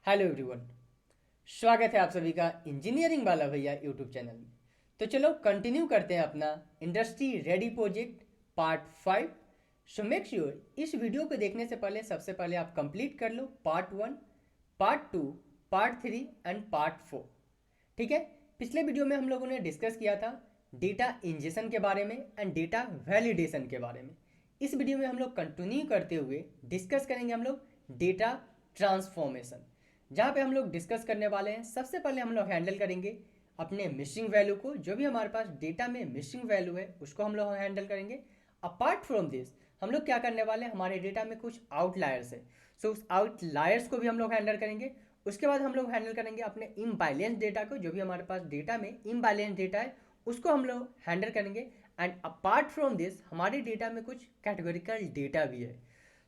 Hello everyone, स्वागत है आप सभी का इंजीनियरिंग वाला भैया यूट्यूब चैनल में। तो चलो कंटिन्यू करते हैं अपना industry ready project part 5। So make sure इस वीडियो को देखने से पहले सबसे पहले आप कंप्लीट कर लो part 1, part 2, part 3 and part 4। ठीक है। पिछले वीडियो में हम लोगों ने डिस्कस किया था डेटा इंजेक्शन के बारे में एंड डेटा वैलिडेशन के बारे में। इस वीडियो में हम लोग कंटिन्यू करते हुए डिस्कस करेंगे हम लोग डेटा ट्रांसफॉर्मेशन, जहाँ पे हम लोग डिस्कस करने वाले हैं। सबसे पहले हम लोग हैंडल करेंगे अपने मिसिंग वैल्यू को, जो भी हमारे पास डेटा में मिसिंग वैल्यू है उसको हम लोग हैंडल करेंगे। अपार्ट फ्रॉम दिस हम लोग क्या करने वाले हैं, हमारे डेटा में कुछ आउटलायर्स है, सो उस आउटलायर्स को भी हम लोग हैंडल करेंगे। उसके बाद हम लोग हैंडल करेंगे अपने इम्बैलेंस डेटा को, जो भी हमारे पास डेटा में इम्बैलेंस डेटा है उसको हम लोग हैंडल करेंगे। एंड अपार्ट फ्रॉम दिस हमारे डेटा में कुछ कैटेगोरिकल डेटा भी है,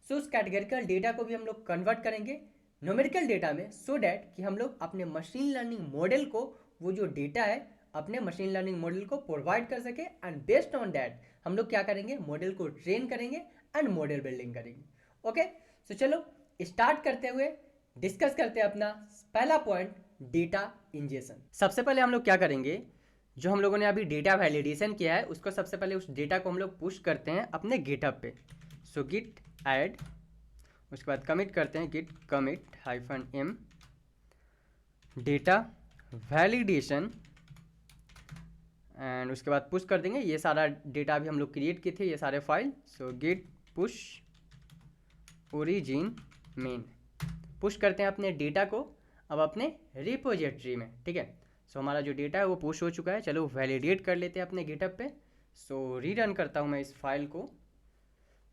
सो उस कैटेगोरिकल डेटा को भी हम लोग कन्वर्ट करेंगे न्यूमेरिकल डेटा में, सो डैट कि हम लोग अपने मशीन लर्निंग मॉडल को वो जो डेटा है अपने मशीन लर्निंग मॉडल को प्रोवाइड कर सके। एंड बेस्ड ऑन दैट हम लोग क्या करेंगे, मॉडल को ट्रेन करेंगे एंड मॉडल बिल्डिंग करेंगे। ओके, सो चलो स्टार्ट करते हुए डिस्कस करते हैं अपना पहला पॉइंट, डेटा इंजेक्शन। सबसे पहले हम लोग क्या करेंगे, जो हम लोगों ने अभी डेटा वैलिडेशन किया है उसको सबसे पहले उस डेटा को हम लोग पुश करते हैं अपने गिटहब पे। सो गिट ऐड, उसके बाद कमिट करते हैं git commit -m data validation, and उसके बाद पुश कर देंगे। ये सारा डेटा अभी हम लोग क्रिएट किए थे, ये सारे file. So git push origin main, push करते हैं अपने डेटा को अब अपने रिपोजिटरी में। ठीक है, सो हमारा जो डेटा है वो पुश हो चुका है। चलो वैलिडेट कर लेते हैं अपने गिटहब पे। सो रीरन करता हूँ मैं इस फाइल को।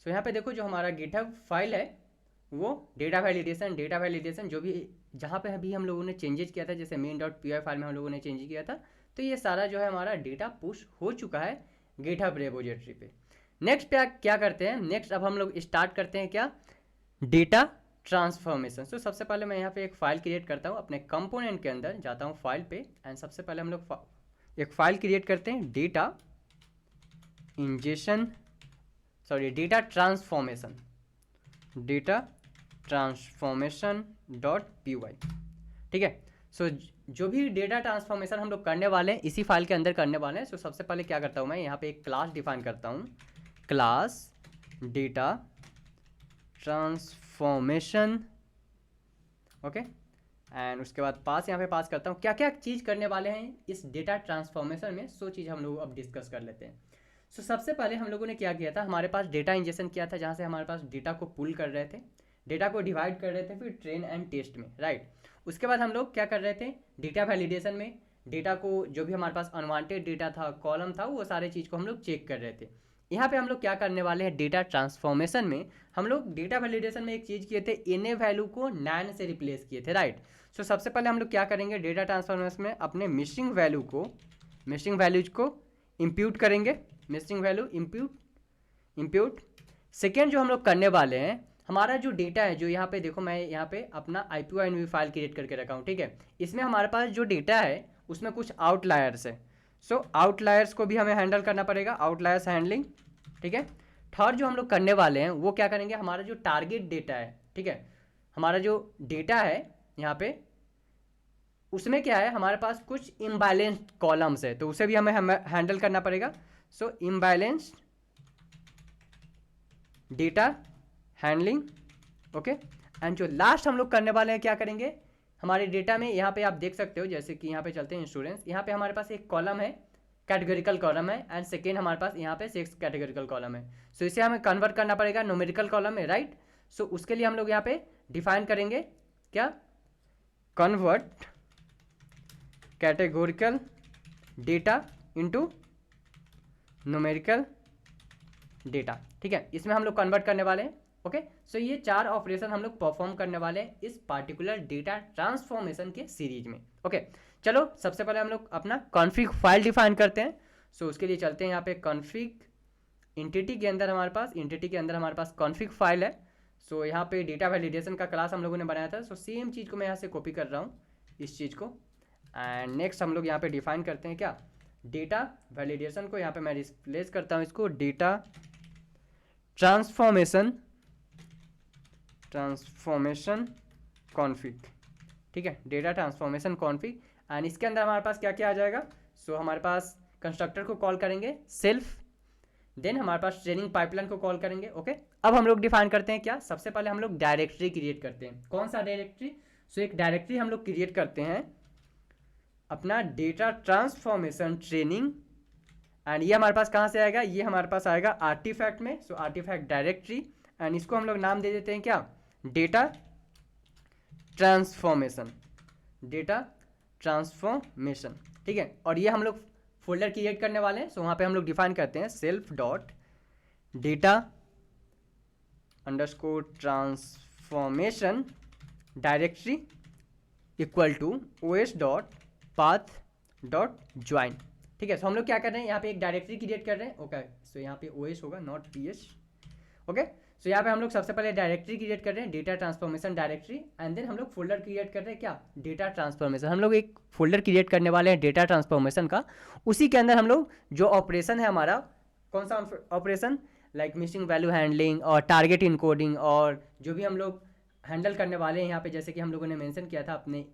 सो यहाँ पे देखो जो हमारा गिटहब फाइल है वो डेटा वैलिडेशन जो भी जहाँ पे अभी हम लोगों ने चेंजेस किया था, जैसे main.py फाइल में हम लोगों ने चेंज किया था, तो ये सारा जो है हमारा डेटा पुश हो चुका है गिटहब रेपोजिटरी पे। नेक्स्ट पे क्या करते हैं, नेक्स्ट अब हम लोग स्टार्ट करते हैं क्या, डेटा ट्रांसफॉर्मेशन। सो सबसे पहले मैं यहाँ पे एक फाइल क्रिएट करता हूँ, अपने कंपोनेंट के अंदर जाता हूँ फाइल पे, एंड सबसे पहले हम लोग एक फाइल क्रिएट करते हैं data injection, sorry data transformation, data transformation dot P Y. ठीक है, सो जो भी डेटा ट्रांसफॉर्मेशन हम लोग करने वाले हैं इसी फाइल के अंदर करने वाले हैं। सो सबसे पहले क्या करता हूँ मैं, यहाँ पे एक क्लास डिफाइन करता हूँ, class data transformation. Okay, and उसके बाद पास यहाँ पे पास करता हूँ क्या क्या चीज़ करने वाले हैं इस डेटा ट्रांसफॉर्मेशन में, सो चीज़ हम लोग अब डिस्कस कर लेते हैं। सो सबसे पहले हम लोगों ने क्या किया था, हमारे पास डेटा इंजेक्शन किया था, जहाँ से हमारे पास डेटा को पुल कर रहे थे, डेटा को डिवाइड कर रहे थे फिर ट्रेन एंड टेस्ट में, राइट। उसके बाद हम लोग क्या कर रहे थे, डेटा वैलिडेशन में डेटा को जो भी हमारे पास अनवांटेड डेटा था, कॉलम था, वो सारे चीज़ को हम लोग चेक कर रहे थे। यहाँ पे हम लोग क्या करने वाले हैं, डेटा ट्रांसफॉर्मेशन में हम लोग डेटा वैलिडेशन में एक चीज़ किए थे, एन वैल्यू को नैन से रिप्लेस किए थे, राइट। सो सबसे पहले हम लोग क्या करेंगे, डेटा ट्रांसफॉर्मेशन में अपने मिसिंग वैल्यूज को इम्प्यूट करेंगे, मिसिंग वैल्यू इम्प्यूट। सेकेंड जो हम लोग करने वाले हैं, हमारा जो डेटा है, जो यहाँ पे देखो मैं यहाँ पे अपना IPYNV फाइल क्रिएट करके रखा हूँ, ठीक है। इसमें हमारे पास जो डेटा है उसमें कुछ आउटलायर्स है, सो आउटलायर्स को भी हमें हैंडल करना पड़ेगा, आउटलायर्स हैंडलिंग। ठीक है, थर्ड जो हम लोग करने वाले हैं वो क्या करेंगे, हमारा जो टारगेट डेटा है, ठीक है, हमारा जो डेटा है यहाँ पे उसमें क्या है, हमारे पास कुछ इम्बैलेंस्ड कॉलम्स है, तो उसे भी हमें हैंडल करना पड़ेगा। So imbalanced data handling. Okay, and जो लास्ट हम लोग करने वाले हैं, क्या करेंगे, हमारे डेटा में यहाँ पे आप देख सकते हो, जैसे कि यहाँ पे चलते हैं इंश्योरेंस, यहाँ पे हमारे पास एक कॉलम है, कैटेगोरिकल कॉलम है, एंड सेकेंड हमारे पास यहाँ पे 6 कैटेगोरिकल कॉलम है। सो इसे हमें कन्वर्ट करना पड़ेगा न्यूमेरिकल कॉलम में, राइट। सो उसके लिए हम लोग यहाँ पे डिफाइन करेंगे क्या, convert categorical data into numerical data. ठीक है, इसमें हम लोग कन्वर्ट करने वाले हैं। ओके, सो ये 4 ऑपरेशन हम लोग परफॉर्म करने वाले हैं इस पार्टिकुलर डेटा ट्रांसफॉर्मेशन के सीरीज में। ओके, चलो सबसे पहले हम लोग अपना कॉन्फिग फाइल डिफाइन करते हैं। सो उसके लिए चलते हैं यहाँ पे कॉन्फिग इंटिटी के अंदर, हमारे पास कॉन्फिग फाइल है। सो यहाँ पे डेटा वैलिडेशन का क्लास हम लोगों ने बनाया था, सो सेम चीज़ को मैं यहाँ से कॉपी कर रहा हूँ, इस चीज़ को। एंड नेक्स्ट हम लोग यहाँ पे डिफाइन करते हैं क्या, डेटा वैलिडेशन को यहाँ पे मैं रिप्लेस करता हूँ इसको डेटा ट्रांसफॉर्मेशन कॉन्फिग। ठीक है, डेटा ट्रांसफॉर्मेशन कॉन्फिग। एंड इसके अंदर हमारे पास क्या क्या आ जाएगा, सो हमारे पास कंस्ट्रक्टर को कॉल करेंगे सेल्फ, देन हमारे पास ट्रेनिंग पाइपलाइन को कॉल करेंगे। ओके, अब हम लोग डिफाइन करते हैं क्या, सबसे पहले हम लोग डायरेक्टरी क्रिएट करते हैं। कौन सा डायरेक्टरी, सो एक डायरेक्टरी हम लोग क्रिएट करते हैं अपना डेटा ट्रांसफॉर्मेशन ट्रेनिंग, एंड ये हमारे पास कहाँ से आएगा, ये हमारे पास आएगा आर्टिफैक्ट में। सो आर्टिफैक्ट डायरेक्टरी, एंड इसको हम लोग नाम दे देते हैं क्या, डेटा ट्रांसफॉर्मेशन, डेटा ट्रांसफॉर्मेशन, ठीक है। और ये हम लोग फोल्डर क्रिएट करने वाले हैं, सो वहाँ पे हम लोग डिफाइन करते हैं self dot data underscore transformation directory equal to OS dot path dot join, ठीक है। सो हम लोग क्या कर रहे हैं, यहाँ पे एक डायरेक्टरी क्रिएट कर रहे हैं। ओके, सो यहाँ पे ओएस होगा नॉट पीएस। ओके, सो यहाँ पे हम लोग सबसे पहले डायरेक्टरी क्रिएट कर रहे हैं data transformation directory, and then हम लोग फोल्डर क्रिएट कर रहे हैं क्या, डेटा ट्रांसफॉर्मेशन। हम लोग एक फोल्डर क्रिएट करने वाले हैं डेटा ट्रांसफॉर्मेशन का, उसी के अंदर हम लोग जो ऑपरेशन है हमारा, कौन सा operation, like missing value handling और टारगेट इनकोडिंग, और जो भी हम लोग हैंडल करने वाले हैं यहाँ पे, जैसे कि हम लोगों ने मेंशन किया था अपने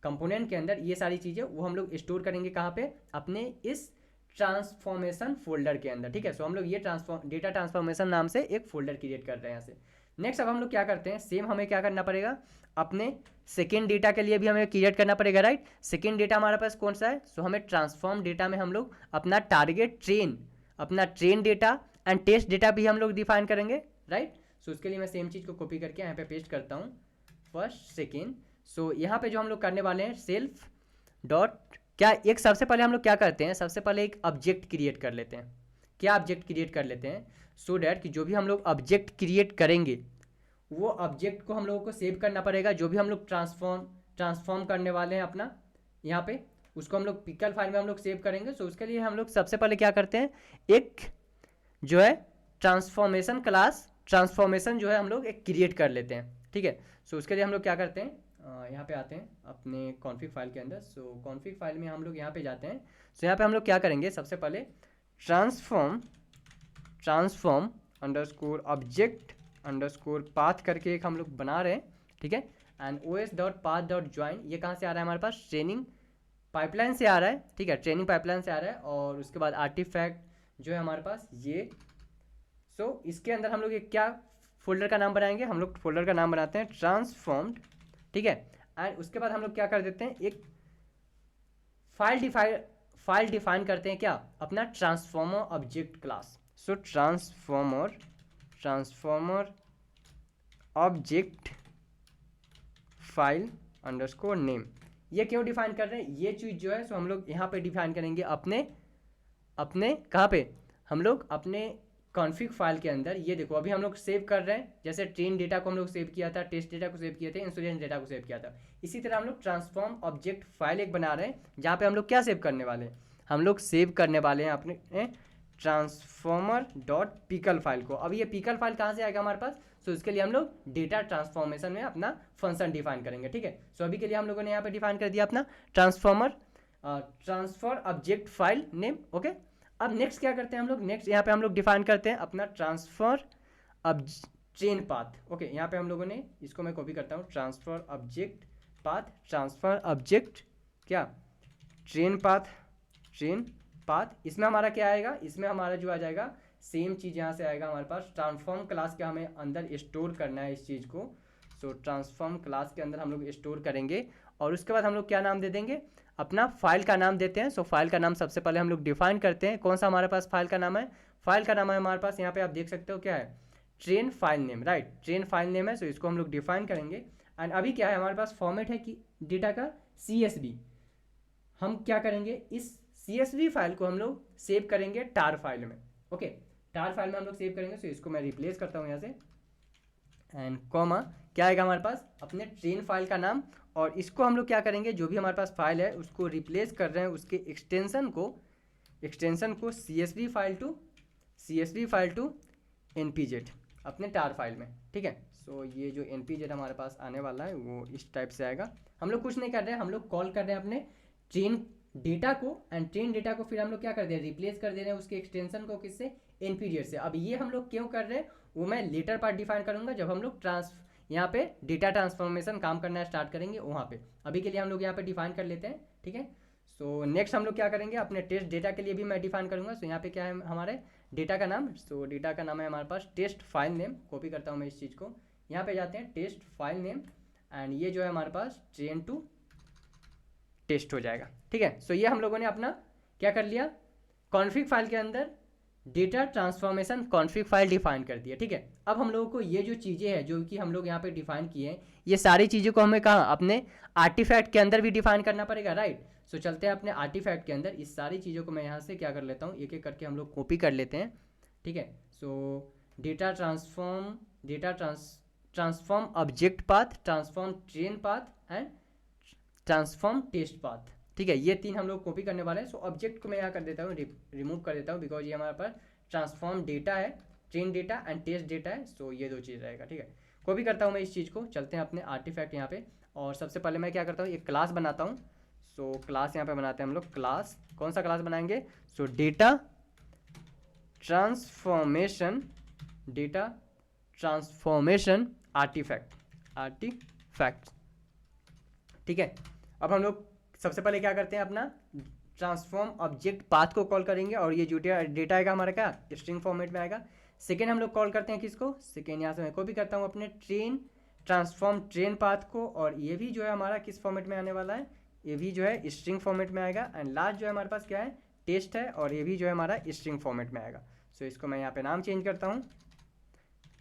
कंपोनेंट के अंदर, ये सारी चीज़ें वो हम लोग स्टोर करेंगे कहाँ पे, अपने इस ट्रांसफॉर्मेशन फोल्डर के अंदर, ठीक है। सो हम लोग ये डेटा ट्रांसफॉर्मेशन नाम से एक फोल्डर क्रिएट कर रहे हैं यहाँ से। नेक्स्ट अब हम लोग क्या करते हैं, सेम हमें क्या करना पड़ेगा, अपने सेकेंड डेटा के लिए भी हमें क्रिएट करना पड़ेगा, राइट। सेकेंड डेटा हमारे पास कौन सा है, सो हमें ट्रांसफॉर्म डेटा में हम लोग अपना टारगेट ट्रेन, अपना train data and test data भी हम लोग डिफाइन करेंगे, राइट। सो उसके लिए मैं सेम चीज़ को कॉपी करके यहाँ पे पेस्ट करता हूँ, फर्स्ट सेकेंड। सो यहाँ पे जो हम लोग करने वाले हैं सेल्फ डॉट क्या, एक सबसे पहले हम लोग क्या करते हैं, सबसे पहले एक ऑब्जेक्ट क्रिएट कर लेते हैं। क्या ऑब्जेक्ट क्रिएट कर लेते हैं, सो डैट कि जो भी हम लोग ऑब्जेक्ट क्रिएट करेंगे वो ऑब्जेक्ट को हम लोगों को सेव करना पड़ेगा। जो भी हम लोग ट्रांसफॉर्म करने वाले हैं अपना यहाँ पे, उसको हम लोग पिकल फाइल में हम लोग सेव करेंगे। सो उसके लिए हम लोग सबसे पहले क्या करते हैं, एक जो है ट्रांसफॉर्मेशन क्लास, ट्रांसफॉर्मेशन जो है हम लोग एक क्रिएट कर लेते हैं, ठीक है। सो उसके लिए हम लोग क्या करते हैं, यहाँ पे आते हैं अपने कॉन्फिग फाइल के अंदर। सो कॉन्फिग फाइल में हम लोग यहाँ पे जाते हैं। सो यहाँ पे हम लोग क्या करेंगे, सबसे पहले transform underscore object underscore path करके एक हम लोग बना रहे हैं, ठीक है। And OS dot path dot join, ये कहाँ से आ रहा है हमारे पास, ट्रेनिंग पाइपलाइन से आ रहा है, ठीक है, ट्रेनिंग पाइपलाइन से आ रहा है। और उसके बाद आर्टिफैक्ट जो है हमारे पास ये, सो इसके अंदर हम लोग एक क्या फोल्डर का नाम बनाएंगे, हम लोग फोल्डर का नाम बनाते हैं ट्रांसफॉर्म्ड, ठीक है। एंड उसके बाद हम लोग क्या कर देते हैं, एक फाइल डिफाइन करते हैं क्या, अपना transformer object class. So transformer object file underscore name, ये क्यों डिफाइन कर रहे हैं, ये चीज़ जो है सो हम लोग यहाँ पे डिफाइन करेंगे अपने कहाँ पे, हम लोग अपने कॉन्फिग फाइल के अंदर। ये देखो अभी हम लोग सेव कर रहे हैं, जैसे ट्रेन डेटा को हम लोग सेव किया था, टेस्ट डेटा को सेव किए थे, इंश्योरेंस डेटा को सेव किया था, इसी तरह हम लोग ट्रांसफॉर्म ऑब्जेक्ट फाइल एक बना रहे हैं, जहाँ पे हम लोग क्या सेव करने वाले हैं, हम लोग सेव करने वाले हैं अपने ट्रांसफॉर्मर डॉट पिकल फाइल को। अब ये पिकल फाइल कहाँ से आएगा हमारे पास, सो इसके लिए हम लोग डेटा ट्रांसफॉर्मेशन में अपना फंक्शन डिफाइन करेंगे, ठीक है। सो अभी के लिए हम लोगों ने यहाँ पे डिफाइन कर दिया अपना transfer object file name, okay. अब नेक्स्ट क्या करते हैं हम लोग, नेक्स्ट यहाँ पे हम लोग डिफाइन करते हैं अपना ट्रांसफर अब ट्रेन पाथ, ओके। यहाँ पे हम लोगों ने, इसको मैं कॉपी करता हूँ, transfer object path, transfer object क्या ट्रेन पाथ, इसमें हमारा क्या आएगा, इसमें हमारा जो आ जाएगा सेम चीज़ यहाँ से आएगा हमारे पास, ट्रांसफॉर्म क्लास के हमें अंदर स्टोर करना है इस चीज़ को। सो ट्रांसफॉर्म क्लास के अंदर हम लोग स्टोर करेंगे, और उसके बाद हम लोग क्या नाम दे देंगे, अपना फाइल का नाम देते हैं। सो फाइल का नाम सबसे पहले हम लोग डिफाइन करते हैं, कौन सा हमारे पास फाइल का नाम है, फाइल का नाम है हमारे पास यहाँ पे आप देख सकते हो क्या है, train file name, right, train file name है। सो इसको हम लोग डिफाइन करेंगे। एंड अभी क्या है हमारे पास फॉर्मेट है कि डेटा का CSV, हम क्या करेंगे, इस CSV फाइल को हम लोग सेव करेंगे टार फाइल में, ओके, टार फाइल में हम लोग सेव करेंगे। सो इसको मैं रिप्लेस करता हूँ यहाँ से, एंड कॉमा क्या आएगा हमारे पास, अपने ट्रेन फाइल का नाम, और इसको हम लोग क्या करेंगे, जो भी हमारे पास फाइल है उसको रिप्लेस कर रहे हैं, उसके एक्सटेंशन को CSV फाइल टू NPZ अपने टार फाइल में, ठीक है। सो ये जो NPZ हमारे पास आने वाला है वो इस टाइप से आएगा। हम लोग कुछ नहीं कर रहे हैं, हम लोग कॉल कर रहे हैं अपने ट्रेन डेटा को, एंड ट्रेन डेटा को फिर हम लोग क्या कर दे रहे हैं, रिप्लेस कर दे रहे हैं उसके एक्सटेंशन को, किससे, NPZ से। अब ये हम लोग क्यों कर रहे हैं वो मैं लेटर पार्ट डिफाइन करूंगा, जब हम लोग यहाँ पे डेटा ट्रांसफॉर्मेशन काम करना स्टार्ट करेंगे वहाँ पे। अभी के लिए हम लोग यहाँ पे डिफाइन कर लेते हैं, ठीक है। सो नेक्स्ट हम लोग क्या करेंगे, अपने टेस्ट डेटा के लिए भी मैं डिफाइन करूँगा। सो यहाँ पे क्या है हमारे डेटा का नाम, सो डेटा का नाम है हमारे पास टेस्ट फाइल नेम। कॉपी करता हूँ मैं इस चीज़ को, यहाँ पे जाते हैं टेस्ट फाइल नेम, एंड ये जो है हमारे पास ट्रेन टू टेस्ट हो जाएगा, ठीक है। सो ये हम लोगों ने अपना क्या कर लिया, कॉन्फिग फाइल के अंदर data transformation config file define कर दिया, ठीक है। अब हम लोगों को ये जो चीज़ें हैं जो कि हम लोग यहाँ पे डिफाइन किए हैं, ये सारी चीज़ों को हमें कहाँ अपने आर्टिफैक्ट के अंदर भी डिफाइन करना पड़ेगा, राइट। सो चलते हैं अपने आर्टिफैक्ट के अंदर। इस सारी चीज़ों को मैं यहाँ से क्या कर लेता हूँ, एक एक करके हम लोग कॉपी कर लेते हैं, ठीक है। So data transform object path, transform train path and transform test path, ठीक है। ये तीन हम लोग कॉपी करने वाले हैं। सो ऑब्जेक्ट को मैं यहाँ कर देता हूँ, रिमूव कर देता हूँ, बिकॉज ये हमारे पास ट्रांसफॉर्म डेटा है, train data and test data है। सो ये दो चीज़ रहेगा, ठीक है। कॉपी करता हूँ मैं इस चीज़ को। चलते हैं अपने आर्टिफैक्ट यहाँ पे, और सबसे पहले मैं क्या करता हूँ, एक क्लास बनाता हूँ। सो क्लास यहाँ पे बनाते हैं हम लोग। क्लास कौन सा क्लास बनाएंगे, सो डेटा ट्रांसफॉर्मेशन आर्टिफैक्ट, ठीक है। अब हम लोग सबसे पहले क्या करते हैं, अपना ट्रांसफॉर्म ऑब्जेक्ट पाथ को कॉल करेंगे, और ये जो डेटा आएगा हमारा क्या स्ट्रिंग फॉर्मेट में आएगा। सेकेंड हम लोग कॉल करते हैं किसको, सेकेंड यहाँ से मैं कॉपी करता हूँ अपने ट्रांसफॉर्म ट्रेन पाथ को, और ये भी जो है हमारा किस फॉर्मेट में आने वाला है, ये भी जो है स्ट्रिंग फॉर्मेट में आएगा। एंड लास्ट जो है हमारे पास क्या है, टेस्ट है, और ये भी जो है हमारा स्ट्रिंग फॉर्मेट में आएगा। सो इसको मैं यहाँ पे नाम चेंज करता हूँ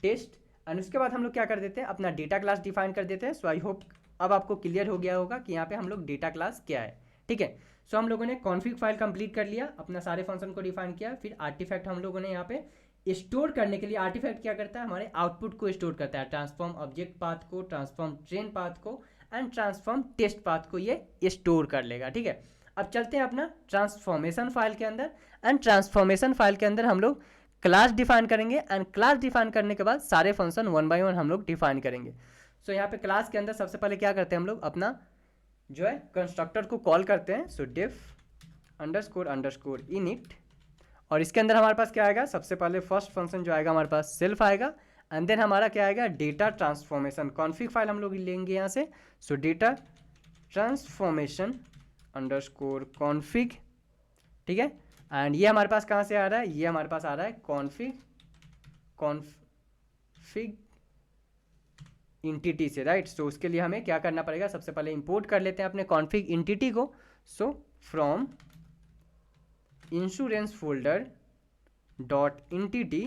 टेस्ट, एंड उसके बाद हम लोग क्या कर देते हैं, अपना डेटा क्लास डिफाइन कर देते हैं। सो आई होप अब आपको क्लियर हो गया होगा कि यहाँ पे हम लोग डेटा क्लास क्या है, ठीक है। सो हम लोगों ने कॉन्फिग फाइल कंप्लीट कर लिया, अपना सारे फंक्शन को डिफाइन किया। फिर आर्टिफैक्ट हम लोगों ने यहाँ पे स्टोर करने के लिए, आर्टिफैक्ट क्या करता है, हमारे आउटपुट को स्टोर करता है, ट्रांसफॉर्म ऑब्जेक्ट पाथ को, ट्रांसफॉर्म ट्रेन पाथ को एंड ट्रांसफॉर्म टेस्ट पाथ को ये स्टोर कर लेगा, ठीक है। अब चलते हैं अपना ट्रांसफॉर्मेशन फाइल के अंदर, एंड ट्रांसफॉर्मेशन फाइल के अंदर हम लोग क्लास डिफाइन करेंगे, एंड क्लास डिफाइन करने के बाद सारे फंक्शन वन बाय वन हम लोग डिफाइन करेंगे। सो यहाँ पे क्लास के अंदर सबसे पहले क्या करते हैं हम लोग, अपना जो है कंस्ट्रक्टर को कॉल करते हैं। सो डिफ अंडरस्कोर इनिट, और इसके अंदर हमारे पास क्या आएगा, सबसे पहले फर्स्ट फंक्शन जो आएगा हमारे पास सेल्फ आएगा, एंड देन हमारा क्या आएगा, डेटा ट्रांसफॉर्मेशन कॉन्फिग फाइल हम लोग लेंगे यहाँ से। सो डेटा ट्रांसफॉर्मेशन अंडरस्कोर कॉन्फिग, ठीक है। एंड ये हमारे पास कहाँ से आ रहा है, ये हमारे पास आ रहा है कॉन्फिग इंटिटी से, राइट। सो उसके लिए हमें क्या करना पड़ेगा, सबसे पहले इंपोर्ट कर लेते हैं अपने कॉन्फिग इंटिटी को। So from insurance folder dot entity,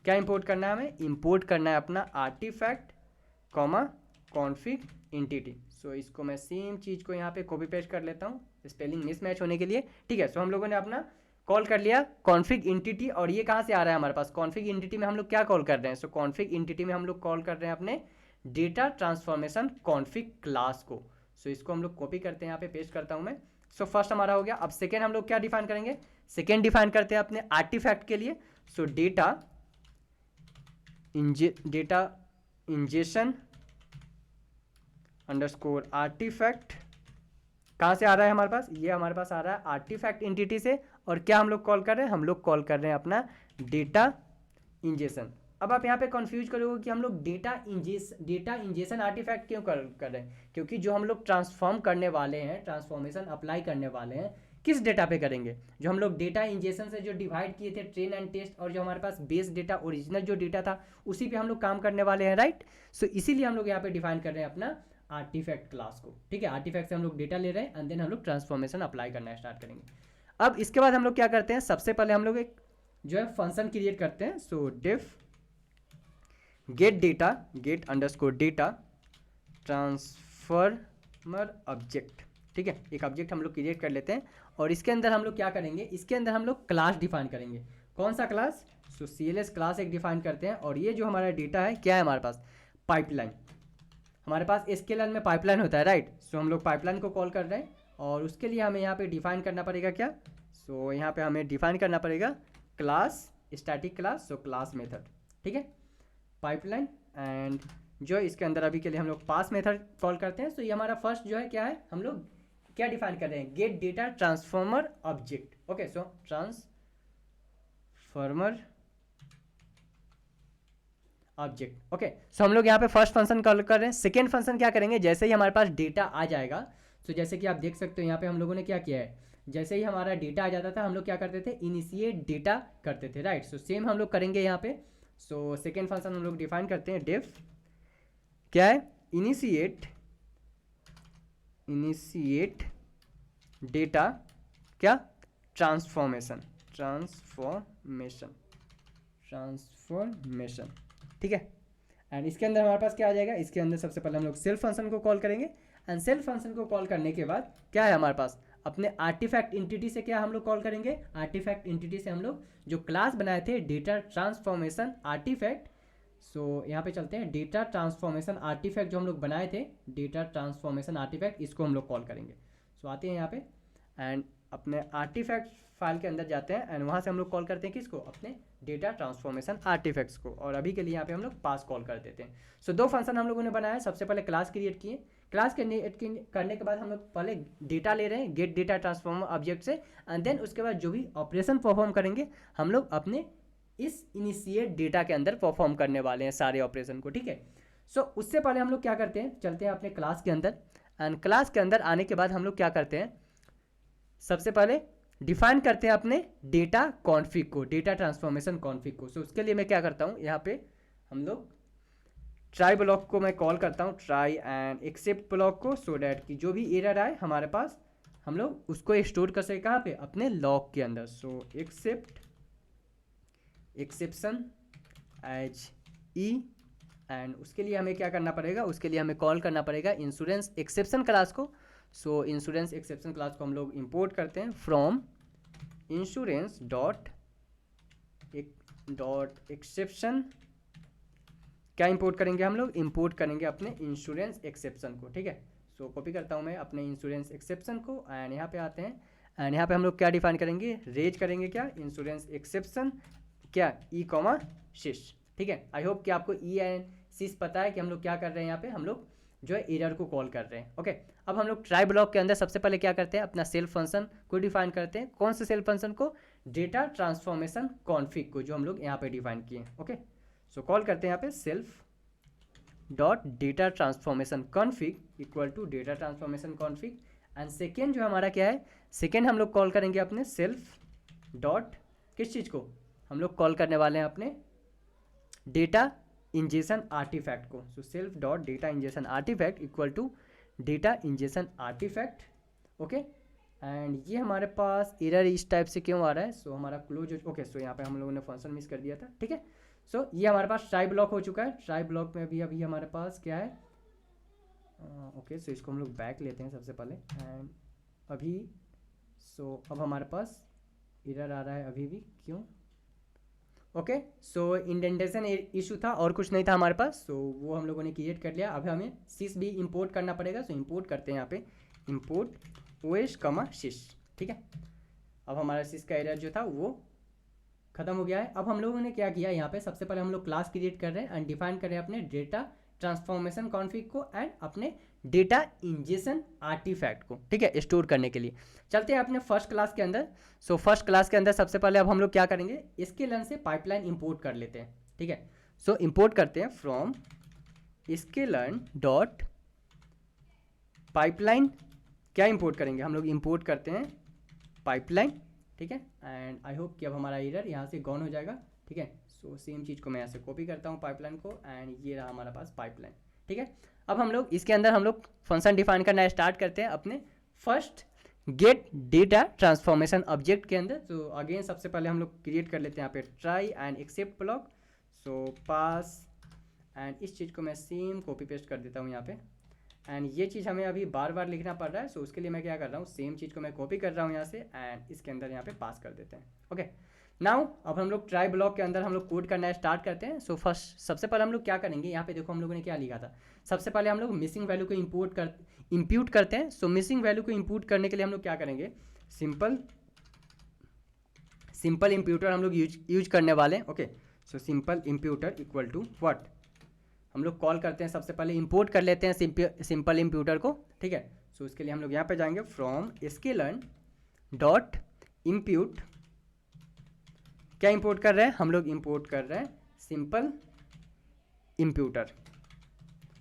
क्या इंपोर्ट करना है हमें, इंपोर्ट करना है अपना आर्टिफैक्ट कॉमा कॉन्फिग इंटिटी। सो इसको मैं सेम चीज़ को यहाँ पे कॉपी पेस्ट कर लेता हूँ स्पेलिंग मिसमैच होने के लिए, ठीक है। सो हम लोगों ने अपना कॉल कर लिया कॉन्फिग इंटिटी, और ये कहाँ से आ रहा है हमारे पास, कॉन्फिग इंटिटी में हम लोग क्या कॉल कर रहे हैं, सो कॉन्फिग इंटिटी में हम लोग कॉल कर रहे हैं अपने डेटा ट्रांसफॉर्मेशन कॉन्फिग क्लास को। सो इसको हम लोग कॉपी करते हैं, यहाँ पे पेस्ट करता हूँ मैं। सो फर्स्ट हमारा हो गया। अब सेकेंड हम लोग क्या डिफाइन करेंगे, सेकेंड डिफाइन करते हैं अपने आर्टिफैक्ट के लिए। So data ingestion underscore artifact, कहाँ से आ रहा है हमारे पास, ये हमारे पास आ रहा है आर्टिफैक्ट इंटिटी से, और क्या हम लोग कॉल कर रहे हैं, हम लोग कॉल कर रहे हैं अपना डेटा इंजेशन। अब आप यहाँ पे कंफ्यूज करोगे कि हम लोग डेटा इंजेशन आर्टिफैक्ट क्यों कर रहे हैं, क्योंकि जो हम लोग ट्रांसफॉर्म करने वाले हैं, ट्रांसफॉर्मेशन अप्लाई करने वाले हैं, किस डेटा पे करेंगे, जो हम लोग डेटा इंजेशन से जो डिवाइड किए थे ट्रेन एंड टेस्ट, और जो हमारे पास बेस डेटा ओरिजिनल जो डेटा था उसी पे हम लोग काम करने वाले हैं, राइट। सो इसीलिए हम लोग यहाँ पे डिफाइन कर रहे हैं अपना आर्टिफैक्ट क्लास को, ठीक है। आर्टिफैक्ट से हम लोग डेटा ले रहे हैं, एंड देन हम लोग ट्रांसफॉर्मेशन अप्लाई करना स्टार्ट करेंगे। अब इसके बाद हम लोग क्या करते हैं, सबसे पहले हम लोग एक जो है फंक्शन क्रिएट करते हैं। So def get underscore data transformer object, ठीक है। एक ऑब्जेक्ट हम लोग क्रिएट कर लेते हैं, और इसके अंदर हम लोग क्या करेंगे, इसके अंदर हम लोग क्लास डिफाइन करेंगे। कौन सा क्लास, सो CLS क्लास एक डिफाइन करते हैं, और ये जो हमारा डेटा है क्या है हमारे पास, पाइपलाइन। हमारे पास SQL में पाइपलाइन होता है, राइट। सो हम लोग पाइपलाइन को कॉल कर रहे हैं, और उसके लिए हमें यहाँ पे डिफाइन करना पड़ेगा क्या, सो यहाँ पे हमें डिफाइन करना पड़ेगा class, static class, so class method, ठीक है, पाइपलाइन। एंड जो इसके अंदर अभी के लिए हम लोग पास मेथड कॉल करते हैं। सो ये हमारा फर्स्ट जो है क्या है, हम लोग क्या डिफाइन कर रहे हैं, get data transformer object, okay. So transformer object. Okay, so हम लोग यहाँ पे फर्स्ट फंक्शन कॉल कर रहे हैं। सेकेंड फंक्शन क्या करेंगे, जैसे ही हमारे पास डेटा आ जाएगा, सो जैसे कि आप देख सकते हो यहाँ पे हम लोगों ने क्या किया है, जैसे ही हमारा डेटा आ जाता था हम लोग क्या करते थे, इनिशिएट डेटा करते थे, राइट। सो सेम हम लोग करेंगे यहाँ पे। सो सेकेंड फंक्शन हम लोग डिफाइन करते हैं, डिफ क्या है, इनिशिएट डेटा क्या, ट्रांसफॉर्मेशन, ठीक है। एंड इसके अंदर हमारे पास क्या आ जाएगा, इसके अंदर सबसे पहले हम लोग सेल्फ फंक्शन को कॉल करेंगे। एंड सेल्फ फंक्शन को कॉल करने के बाद क्या है हमारे पास, अपने आर्टिफैक्ट इंटिटी से क्या हम लोग कॉल करेंगे, आर्टिफैक्ट इंटिटी से हम लोग जो क्लास बनाए थे डेटा ट्रांसफॉर्मेशन आर्टिफैक्ट, सो यहाँ पे चलते हैं, डेटा ट्रांसफॉर्मेशन आर्टिफैक्ट जो हम लोग बनाए थे, डेटा ट्रांसफॉर्मेशन आर्टिफैक्ट, इसको हम लोग कॉल करेंगे। सो आते हैं यहाँ पे एंड अपने आर्टिफैक्ट फाइल के अंदर जाते हैं एंड वहाँ से हम लोग कॉल करते हैं किसको, अपने डेटा ट्रांसफॉर्मेशन आर्टिफैक्ट्स को। और अभी के लिए यहाँ पे हम लोग पास कॉल कर देते हैं। सो दो फंक्शन हम लोगों ने बनाया, सबसे पहले क्लास क्रिएट किए, क्लास करने के बाद हम लोग पहले डेटा ले रहे हैं गेट डेटा ट्रांसफॉर्मर ऑब्जेक्ट से, एंड देन उसके बाद जो भी ऑपरेशन परफॉर्म करेंगे हम लोग अपने इस इनिशिएट डेटा के अंदर परफॉर्म करने वाले हैं सारे ऑपरेशन को, ठीक है। सो उससे पहले हम लोग क्या करते हैं, चलते हैं अपने क्लास के अंदर एंड क्लास के अंदर आने के बाद हम लोग क्या करते हैं, सबसे पहले डिफाइन करते हैं अपने डेटा कॉन्फिग को, डेटा ट्रांसफॉर्मेशन कॉन्फिग को। सो उसके लिए मैं क्या करता हूँ, यहाँ पे हम लोग ट्राई ब्लॉक को मैं कॉल करता हूँ, ट्राई एंड एक्सेप्ट ब्लॉक को, सो डैट कि जो भी एरर आए हमारे पास हम लोग उसको स्टोर कर सके कहाँ पे, अपने लॉग के अंदर। So except exception as e, and उसके लिए हमें क्या करना पड़ेगा, उसके लिए हमें कॉल करना पड़ेगा इंश्योरेंस एक्सेप्शन क्लास को। सो इंश्योरेंस एक्सेप्शन क्लास को हम लोग इंपोर्ट करते हैं फ्रॉम इंश्योरेंस डॉट एक्सेप्शन, क्या इंपोर्ट करेंगे हम लोग, इंपोर्ट करेंगे अपने इंश्योरेंस एक्सेप्शन को, ठीक है। सो कॉपी करता हूँ मैं अपने इंश्योरेंस एक्सेप्शन को एंड यहाँ पे आते हैं एंड यहाँ पे हम लोग क्या डिफाइन करेंगे, रेज करेंगे क्या, इंश्योरेंस एक्सेप्शन क्या, ई कॉमा सिस, ठीक है। आई होप कि आपको ई एंड सिस पता है कि हम लोग क्या कर रहे हैं, यहाँ पे हम लोग जो है एरर को कॉल कर रहे हैं। ओके, अब हम लोग ट्राई ब्लॉक के अंदर सबसे पहले क्या करते हैं, अपना सेल्फ फंक्शन को डिफाइन करते हैं। कौन से सेल्फ फंक्शन को, डेटा ट्रांसफॉर्मेशन कॉन्फिग को, जो हम लोग यहाँ पे डिफाइन किए। ओके, सो कॉल करते हैं यहाँ पे self dot data transformation config equal to data transformation config. And second जो हमारा क्या है, सेकेंड हम लोग कॉल करेंगे अपने सेल्फ डॉट किस चीज़ को, हम लोग कॉल करने वाले हैं अपने डेटा इंजेक्शन आर्टिफैक्ट को। So self dot data injection artifact equal to data injection artifact. Okay, and ये हमारे पास एरर इस टाइप से क्यों आ रहा है, सो हमारा क्लोज, ओके, सो यहाँ पे हम लोगों ने फंक्शन मिस कर दिया था, ठीक है। सो ये हमारे पास ट्राई ब्लॉक हो चुका है। ट्राई ब्लॉक में भी अभी हमारे पास क्या है, ओके, सो इसको हम लोग बैक लेते हैं सबसे पहले एंड अभी, सो अब हमारे पास एरर आ रहा है अभी भी, क्यों, ओके। सो इंडेंटेशन इशू था और कुछ नहीं था हमारे पास, सो वो हम लोगों ने क्रिएट कर लिया। अब हमें सिस भी इंपोर्ट करना पड़ेगा, सो इंपोर्ट करते हैं यहाँ पे, इंपोर्ट ओएस कमा सिस, ठीक है। अब हमारा सिस का एरर जो था वो खत्म हो गया है। अब हम लोगों ने क्या किया, यहाँ पे सबसे पहले हम लोग क्लास क्रिएट कर रहे हैं एंड डिफाइन कर रहे हैं अपने डेटा ट्रांसफॉर्मेशन कॉन्फिग को एंड अपने डेटा इंजेक्शन आर्टिफैक्ट को, ठीक है, स्टोर करने के लिए। चलते हैं अपने फर्स्ट क्लास के अंदर। सो फर्स्ट क्लास के अंदर सबसे पहले अब हम लोग क्या करेंगे, इसके लन से पाइपलाइन इंपोर्ट कर लेते हैं, ठीक है। सो इंपोर्ट करते हैं फ्रॉम इसके लन डॉट पाइपलाइन, क्या इंपोर्ट करेंगे हम लोग, इंपोर्ट करते हैं पाइपलाइन, ठीक है। एंड आई होप कि अब हमारा एरर यहाँ से गॉन हो जाएगा, ठीक है। सो सेम चीज़ को मैं यहाँ से कॉपी करता हूँ पाइपलाइन को एंड ये रहा हमारा पास पाइपलाइन, ठीक है। अब हम लोग इसके अंदर हम लोग फंक्शन डिफाइन करना स्टार्ट करते हैं अपने first gate data transformation object के अंदर। तो अगेन सबसे पहले हम लोग क्रिएट कर लेते हैं यहाँ पे try and except block, so pass, and इस चीज़ को मैं सेम कॉपी पेस्ट कर देता हूँ यहाँ पे। एंड ये चीज़ हमें अभी बार बार लिखना पड़ रहा है, सो उसके लिए मैं क्या कर रहा हूँ, सेम चीज़ को मैं कॉपी कर रहा हूँ यहाँ से एंड इसके अंदर यहाँ पे पास कर देते हैं। ओके, नाउ अब हम लोग ट्राई ब्लॉक के अंदर हम लोग कोड करना स्टार्ट करते हैं। सो फर्स्ट सबसे पहले हम लोग क्या करेंगे, यहाँ पे देखो हम लोगों ने क्या लिखा था, सबसे पहले हम लोग मिसिंग वैल्यू को इंप्यूट करते हैं। सो मिसिंग वैल्यू को इंप्यूट करने के लिए हम लोग क्या करेंगे, सिंपल इंप्यूटर हम लोग यूज करने वाले हैं। Okay, so simple imputer equal to what, हम लोग कॉल करते हैं, सबसे पहले इंपोर्ट कर लेते हैं सिंपल इंप्यूटर को, ठीक है। सो उसके लिए हम लोग यहाँ पे जाएंगे फ्रॉम स्केलर्न डॉट इंप्यूट, क्या इंपोर्ट कर रहे हैं हम लोग, इंपोर्ट कर रहे हैं simple imputer.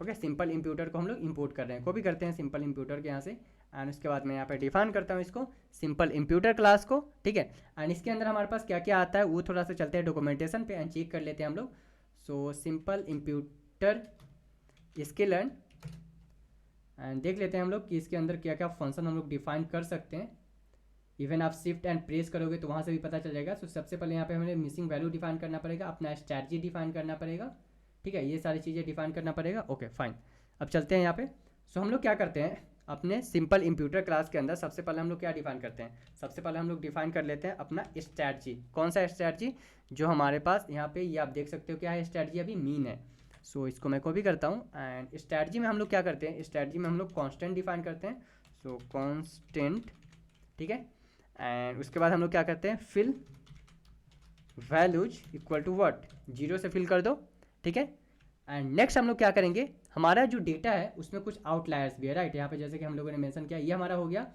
Okay, simple imputer को हम लोग इंपोर्ट कर रहे हैं, कॉपी करते हैं सिंपल इम्प्यूटर के यहाँ से, एंड उसके बाद मैं यहाँ पे डिफाइन करता हूँ इसको सिंपल इम्प्यूटर क्लास को, ठीक है। एंड इसके अंदर हमारे पास क्या क्या आता है वो थोड़ा सा चलते हैं डॉक्यूमेंटेशन पे एंड चेक कर लेते हैं हम लोग। So simple imputer scalar, and देख लेते हैं हम लोग कि इसके अंदर क्या क्या फंक्शन हम लोग डिफाइन कर सकते हैं। इवन आप शिफ्ट एंड प्रेस करोगे तो वहाँ से भी पता चल जाएगा। सो सबसे पहले यहाँ पे हमें मिसिंग वैल्यू डिफाइन करना पड़ेगा, अपना स्ट्रैटेजी डिफाइन करना पड़ेगा, ठीक है, ये सारी चीज़ें डिफाइन करना पड़ेगा। ओके फाइन, अब चलते हैं यहाँ पे। सो हम लोग क्या करते हैं अपने सिंपल इम्प्यूटर क्लास के अंदर, सबसे पहले हम लोग क्या डिफाइन करते हैं, सबसे पहले हम लोग डिफाइन कर लेते हैं अपना स्ट्रैटेजी। कौन सा स्ट्रैटेजी, जो हमारे पास यहाँ पे ये आप देख सकते हो क्या है स्ट्रैटेजी, अभी मीन है। सो इसको मैं कॉपी करता हूँ, एंड स्ट्रैटेजी में हम लोग क्या करते हैं, स्ट्रैटेजी में हम लोग कॉन्स्टेंट डिफाइन करते हैं। सो कॉन्स्टेंट, ठीक है, एंड उसके बाद हम लोग क्या करते हैं, fill values equal to what, 0 से फिल कर दो, ठीक है। एंड नेक्स्ट हम लोग क्या करेंगे, हमारा जो डेटा है उसमें कुछ आउटलायर्स भी है, राइट। यहाँ पे जैसे कि हम लोगों ने मेंशन किया, ये हमारा हो गया,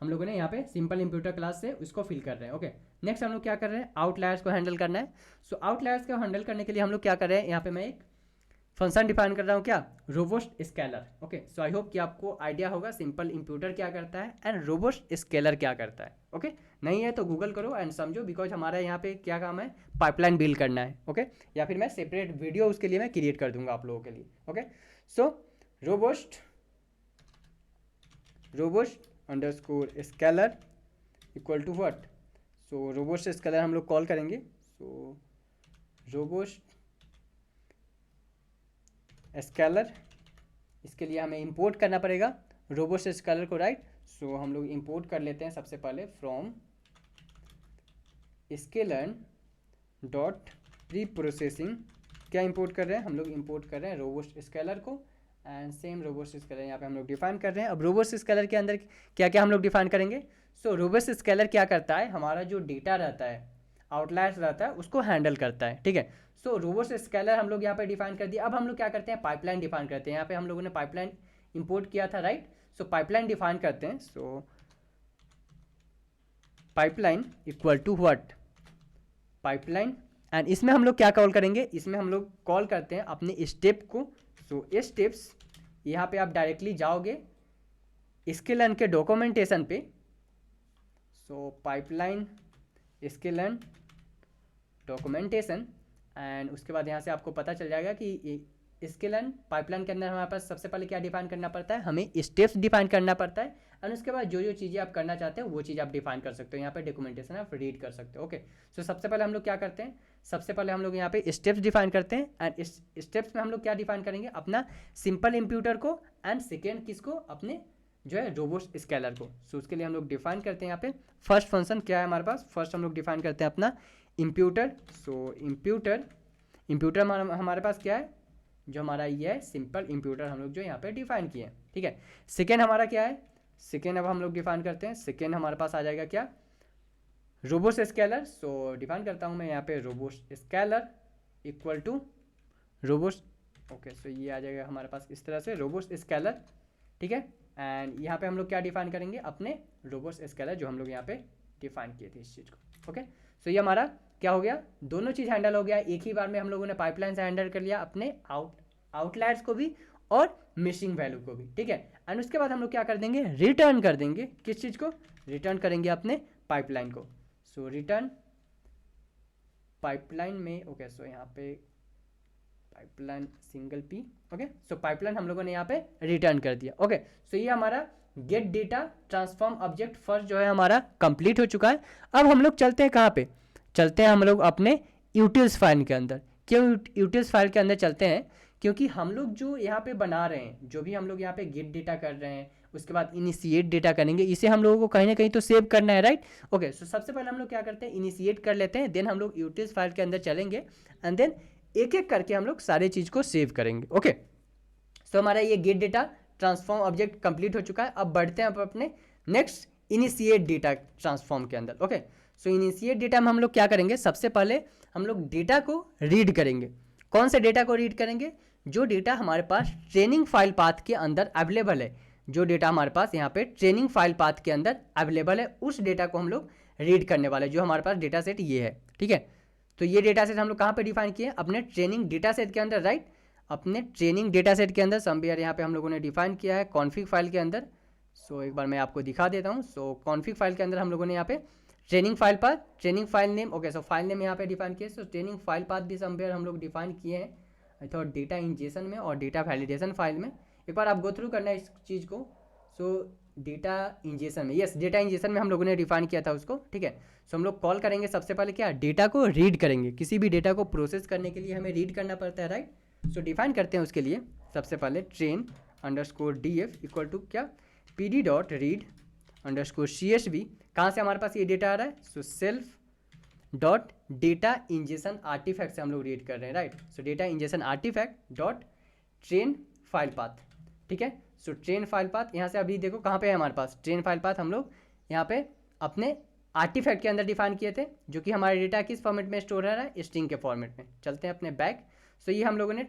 हम लोगों ने यहाँ पे सिंपल इम्प्यूटर क्लास से उसको फिल कर रहे हैं। ओके, नेक्स्ट हम लोग क्या कर रहे हैं, आउटलायर्स को हैंडल करना है। सो आउटलायर्स को हैंडल करने के लिए हम लोग क्या कर रहे हैं, यहाँ पे मैं एक फंक्शन डिफाइन कर रहा हूँ, क्या, robust scalar. Okay, so I hope कि आपको आइडिया होगा सिंपल इम्प्यूटर क्या करता है एंड रोबस्ट स्केलर क्या करता है। ओके, नहीं है तो गूगल करो एंड समझो, बिकॉज हमारा यहाँ पे क्या काम है, पाइपलाइन बिल्ड करना है। ओके, या फिर मैं सेपरेट वीडियो उसके लिए मैं क्रिएट कर दूंगा आप लोगों के लिए। Okay, so robust underscore scalar equal to what, so robust scalar हम लोग कॉल करेंगे। सो रोबस्ट स्केलर, इसके लिए हमें इंपोर्ट करना पड़ेगा रोबस्ट स्केलर को, राइट। सो हम लोग इंपोर्ट कर लेते हैं सबसे पहले from scaler dot pre processing. क्या इंपोर्ट कर रहे हैं हम लोग, इंपोर्ट कर रहे हैं रोबस्ट स्केलर को, एंड सेम रोबस्ट स्केलर यहाँ पे हम लोग डिफाइन कर रहे हैं। अब रोबस्ट स्केलर के अंदर क्या क्या हम लोग डिफाइन करेंगे। सो रोबस्ट स्केलर क्या करता है, हमारा जो डेटा रहता है, आउटलायर्स रहता है, उसको हैंडल करता है, ठीक है। सो रोबस्ट स्केलर हम लोग यहाँ पे डिफाइन कर दिया। अब हम लोग क्या करते हैं, पाइपलाइन डिफाइन करते हैं। यहाँ पे हम लोगों ने पाइपलाइन इंपोर्ट किया था, राइट। सो पाइपलाइन डिफाइन करते हैं। So pipeline equal to what, pipeline, and इसमें हम लोग क्या कॉल करेंगे, इसमें हम लोग कॉल करते हैं अपने स्टेप को। सो स्टेप्स, यहाँ पे आप डायरेक्टली जाओगे स्केलन के डॉक्यूमेंटेशन पे। सो पाइपलाइन स्केलन डॉक्यूमेंटेशन, एंड उसके बाद यहाँ से आपको पता चल जाएगा कि स्केलन पाइपलाइन के अंदर हमारे पास सबसे पहले क्या डिफाइन करना पड़ता है, हमें स्टेप्स डिफाइन करना पड़ता है, एंड उसके बाद जो जो चीज़ें आप करना चाहते हो वो चीज़ आप डिफाइन कर सकते हो। यहाँ पे डॉक्यूमेंटेशन आप रीड कर सकते हो। ओके, सो सबसे पहले हम लोग क्या करते हैं, सबसे पहले हम लोग यहाँ पे स्टेप्स डिफाइन करते हैं, एंड इस स्टेप्स में हम लोग क्या डिफाइन करेंगे, अपना सिंपल इम्प्यूटर को, एंड सेकेंड किसको, अपने जो है रोबस्ट स्केलर को। सो उसके लिए हम लोग डिफाइन करते हैं यहाँ पे फर्स्ट फंक्शन क्या है हमारे पास, फर्स्ट हम लोग डिफाइन करते हैं अपना इम्प्यूटर। सो इम्प्यूटर हमारे पास क्या है, जो हमारा ये है सिंपल इम्प्यूटर हम लोग जो यहाँ पे डिफाइन किए हैं, ठीक है। सेकेंड हमारा क्या है, सेकेंड अब हम लोग डिफाइन करते हैं, सेकेंड हमारे पास आ जाएगा क्या, रोबस्ट स्केलर। सो डिफाइन करता हूँ मैं यहाँ पे robust scaler equal to robust, okay, so ये आ जाएगा हमारे पास इस तरह से रोबस्ट स्केलर, ठीक है। एंड यहाँ पे हम लोग क्या डिफाइन करेंगे, अपने रोबस्ट स्केलर जो हम लोग यहाँ पे डिफाइन किए थे इस चीज़ को। ओके, सो ये हमारा क्या हो गया, दोनों चीज़ हैंडल हो गया एक ही बार में। हम लोगों ने पाइपलाइन से हैंडल कर लिया अपने आउटलायर्स को भी और मिसिंग वैल्यू को भी, ठीक है। एंड उसके बाद हम लोग क्या कर देंगे, रिटर्न कर देंगे किस चीज़ को, रिटर्न करेंगे अपने पाइपलाइन को। सो रिटर्न पाइपलाइन में, ओके, सो यहाँ पे पाइपलाइन सिंगल पी, ओके, सो पाइपलाइन हम लोगों ने यहाँ पे रिटर्न कर दिया। ओके, सो ये हमारा gate data transform object first जो है हमारा कंप्लीट हो चुका है। अब हम लोग चलते हैं कहाँ पे, चलते हैं हम लोग अपने यूटिल्स फाइल के अंदर। क्यों यूटिल्स फाइल के अंदर चलते हैं, क्योंकि हम लोग जो यहाँ पे बना रहे हैं, जो भी हम लोग यहाँ पे गेट डेटा कर रहे हैं, उसके बाद इनिशिएट डेटा करेंगे, इसे हम लोगों को कहीं ना कहीं तो सेव करना है, राइट। ओके, सो सबसे पहले हम लोग क्या करते हैं, इनिशिएट कर लेते हैं, देन हम लोग यूटिल्स फाइल के अंदर चलेंगे, एंड देन एक एक करके हम लोग सारे चीज़ को सेव करेंगे। ओके, सो हमारा ये gate data transform object complete हो चुका है। अब बढ़ते हैं अब अपने नेक्स्ट इनिशिएट डेटा ट्रांसफॉर्म के अंदर। ओके, सो इनिशिएट डेटा में हम लोग क्या करेंगे, सबसे पहले हम लोग डेटा को रीड करेंगे। कौन से डेटा को रीड करेंगे, जो डेटा हमारे पास ट्रेनिंग फाइल पाथ के अंदर अवेलेबल है, जो डेटा हमारे पास यहाँ पे ट्रेनिंग फाइल पाथ के अंदर अवेलेबल है, उस डेटा को हम लोग रीड करने वाले, जो हमारे पास डेटा सेट ये है, ठीक है। तो ये डेटा सेट हम लोग कहाँ पे डिफाइन किए, अपने ट्रेनिंग डेटा सेट के अंदर, राइट। अपने ट्रेनिंग डेटा सेट के अंदर समवेयर यहाँ पे हम लोगों ने डिफाइन किया है कॉन्फिग फाइल के अंदर। सो एक बार मैं आपको दिखा देता हूँ। सो कॉन्फिग फाइल के अंदर हम लोगों ने यहाँ पे training file path, training file name, okay, so file name यहाँ पे डिफाइन किए। सो ट्रेनिंग फाइल पाथ भी समवेयर हम लोग डिफाइन किए हैं अथवा डेटा इंजेशन में और डेटा वैलिडेशन फाइल में। एक बार आप गो थ्रू करना है इस चीज़ को। सो डेटा इंजेशन में, यस, डेटा इंजेशन में हम लोगों ने डिफाइन किया था उसको, ठीक है। सो हम लोग कॉल करेंगे सबसे पहले क्या, डेटा को रीड करेंगे। किसी भी डेटा को प्रोसेस करने के लिए हमें रीड करना पड़ता है, राइट। सो डिफाइन करते हैं उसके लिए सबसे पहले train underscore df equal to क्या, pd dot read underscore csv। कहाँ से हमारे पास ये डेटा आ रहा है, so self dot data ingestion artifact से हम लोग रीड कर रहे हैं, right. So data ingestion artifact dot train file path, ठीक है। सो ट्रेन फाइल पाथ यहाँ से अभी देखो कहाँ पे है हमारे पास ट्रेन फाइल पाथ, हम लोग यहाँ पे अपने आर्टिफैक्ट के अंदर डिफाइन किए थे, जो कि हमारा डेटा किस फॉर्मेट में स्टोर हो रहा है, स्ट्रिंग के फॉर्मेट में। चलते हैं अपने बैक। सो ये हम लोगों ने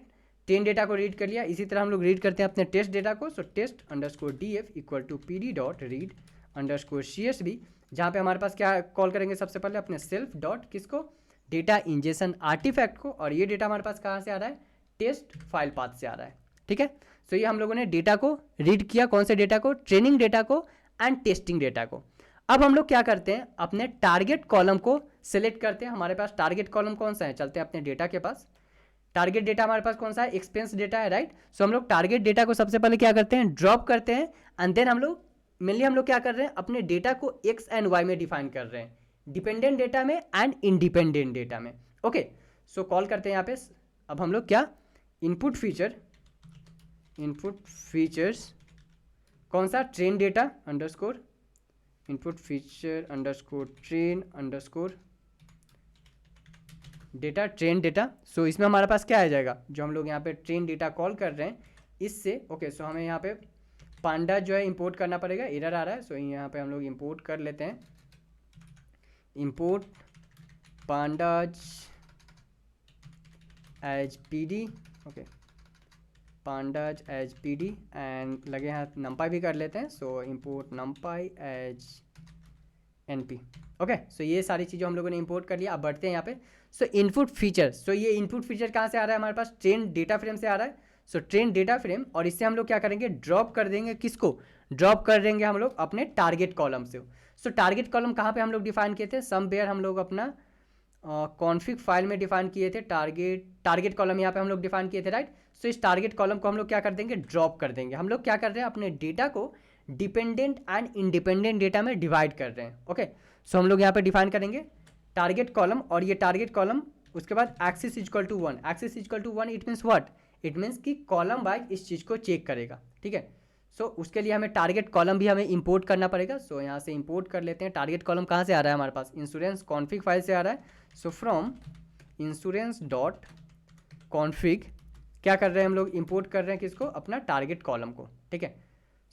ट्रेन डेटा को रीड कर लिया। इसी तरह हम लोग रीड करते हैं अपने टेस्ट डेटा को। So test underscore df equal to pd dot read underscore csv, जहाँ पे हमारे पास क्या कॉल करेंगे सबसे पहले अपने सेल्फ डॉट किसको, डेटा इंजेशन आर्टिफैक्ट को। और ये डेटा हमारे पास कहाँ से आ रहा है, टेस्ट फाइल पाथ से आ रहा है, ठीक है। सो ये हम लोगों ने डेटा को रीड किया, कौन से डेटा को, ट्रेनिंग डेटा को एंड टेस्टिंग डेटा को। अब हम लोग क्या करते हैं, अपने टारगेट कॉलम को सिलेक्ट करते हैं। हमारे पास टारगेट कॉलम कौन सा है, चलते हैं अपने डेटा के पास। टारगेट डेटा हमारे पास कौन सा है, एक्सपेंस डेटा है, राइट। सो हम लोग टारगेट डेटा को सबसे पहले क्या करते हैं, ड्रॉप करते हैं। एंड देन हम लोग मेनली हम लोग क्या कर रहे हैं, अपने डेटा को एक्स एंड वाई में डिफाइन कर रहे हैं, डिपेंडेंट डेटा में एंड इंडिपेंडेंट डेटा में, ओके। सो कॉल करते हैं यहाँ पे। अब हम लोग क्या, इनपुट फीचर्स कौन सा, train data underscore input feature underscore train underscore data, train data. So इसमें हमारे पास क्या आ जाएगा, जो हम लोग यहाँ पे ट्रेन डेटा कॉल कर रहे हैं इससे, ओके। सो हमें यहाँ पे पांडा जो है इंपोर्ट करना पड़ेगा, एरर आ रहा है। सो यहाँ पे हम लोग इंपोर्ट कर लेते हैं, import pandas as pd, okay, pandas as pd and लगे यहाँ numpy भी कर लेते हैं। So import numpy as np, okay. So ये सारी चीज़ें हम लोगों ने इंपोर्ट कर लिया। अब बढ़ते हैं यहाँ पे। सो इनपुट फीचर, सो ये इनपुट फीचर कहाँ से आ रहा है, हमारे पास ट्रेन डेटा फ्रेम से आ रहा है। सो ट्रेन डेटा फ्रेम, और इससे हम लोग क्या करेंगे, ड्रॉप कर देंगे, किसको ड्रॉप कर देंगे हम लोग, अपने टारगेट कॉलम से। सो टारगेट कॉलम कहाँ पे हम लोग डिफाइन किए थे, समवेयर हम लोग अपना कॉन्फिग फाइल में डिफाइन किए थे टारगेट कॉलम यहाँ पे हम लोग डिफाइन किए थे, राइट। सो इस टारगेट कॉलम को हम लोग क्या कर देंगे, ड्रॉप कर देंगे। हम लोग क्या कर रहे हैं, अपने डेटा को डिपेंडेंट एंड इंडिपेंडेंट डेटा में डिवाइड कर रहे हैं, ओके। सो हम लोग यहाँ पे डिफाइन करेंगे टारगेट कॉलम, और ये टारगेट कॉलम उसके बाद axis is equal to 1, axis is equal to 1 it means what, it means कि कॉलम वाइज इस चीज़ को चेक करेगा, ठीक है। सो उसके लिए हमें टारगेट कॉलम भी हमें इंपोर्ट करना पड़ेगा। सो यहाँ से इंपोर्ट कर लेते हैं। टारगेट कॉलम कहाँ से आ रहा है हमारे पास, इंश्योरेंस कॉन्फिग फाइल से आ रहा है। So from insurance dot config क्या कर रहे हैं हम लोग, इंपोर्ट कर रहे हैं किसको, अपना टारगेट कॉलम को, ठीक है।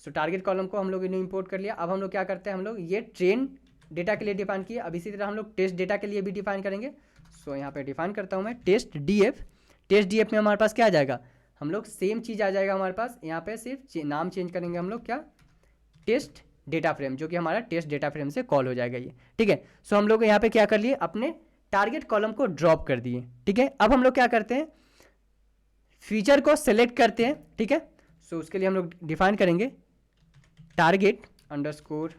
सो टारगेट कॉलम को हम लोग इन्हें इंपोर्ट कर लिया। अब हम लोग क्या करते हैं, हम लोग ये ट्रेन डेटा के लिए डिफाइन किया। अब इसी तरह हम लोग टेस्ट डेटा के लिए भी डिफाइन करेंगे। सो यहाँ पे डिफाइन करता हूँ मैं टेस्ट df में हमारे पास क्या आ जाएगा, हम लोग सेम चीज़ आ जाएगा हमारे पास। यहाँ पे सिर्फ नाम चेंज करेंगे हम लोग, क्या, टेस्ट डेटा फ्रेम, जो कि हमारा टेस्ट डेटा फ्रेम से कॉल हो जाएगा ये, ठीक है। सो हम लोग यहाँ पे क्या कर लिए, अपने टारगेट कॉलम को ड्रॉप कर दिए, ठीक है। अब हम लोग क्या करते हैं, फीचर को सेलेक्ट करते हैं, ठीक है। सो उसके लिए हम लोग डिफाइन करेंगे target underscore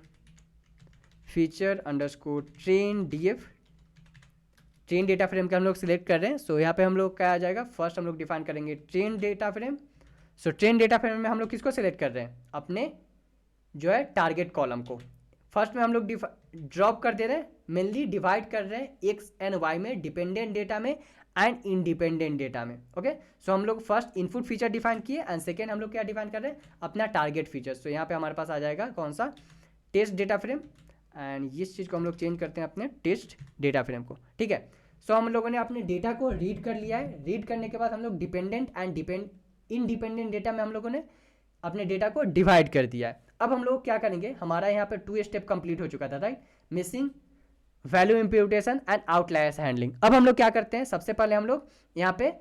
feature underscore train df, train data frame के हम लोग सिलेक्ट कर रहे हैं। सो यहाँ पे हम लोग क्या आ जाएगा, फर्स्ट हम लोग डिफाइन करेंगे train data frame. So train data frame में हम लोग किसको सिलेक्ट कर रहे हैं, अपने जो है टारगेट कॉलम को। फर्स्ट में हम लोग ड्रॉप कर दे रहे हैं, मेनली डिवाइड कर रहे हैं एक्स एंड वाई में, डिपेंडेंट डेटा में एंड इंडिपेंडेंट डेटा में, ओके। सो हम लोग फर्स्ट इनपुट फीचर डिफाइन किए एंड सेकेंड हम लोग क्या डिफाइन कर रहे हैं, अपना टारगेट फीचर। सो यहाँ पे हमारे पास आ जाएगा कौन सा, टेस्ट डेटा फ्रेम, एंड इस चीज़ को हम लोग चेंज करते हैं अपने टेस्ट डेटा फ्रेम को, ठीक है। सो हम लोगों ने अपने डेटा को रीड कर लिया है। रीड करने के बाद हम लोग डिपेंडेंट एंड इंडिपेंडेंट डेटा में हम लोगों ने अपने डेटा को डिवाइड कर दिया है। अब हम लोग क्या करेंगे, हमारा यहाँ पे 2 स्टेप कंप्लीट हो चुका था, right, missing value imputation and outliers handling. अब हम लोग क्या करते हैं, सबसे पहले हम लोग यहाँ पे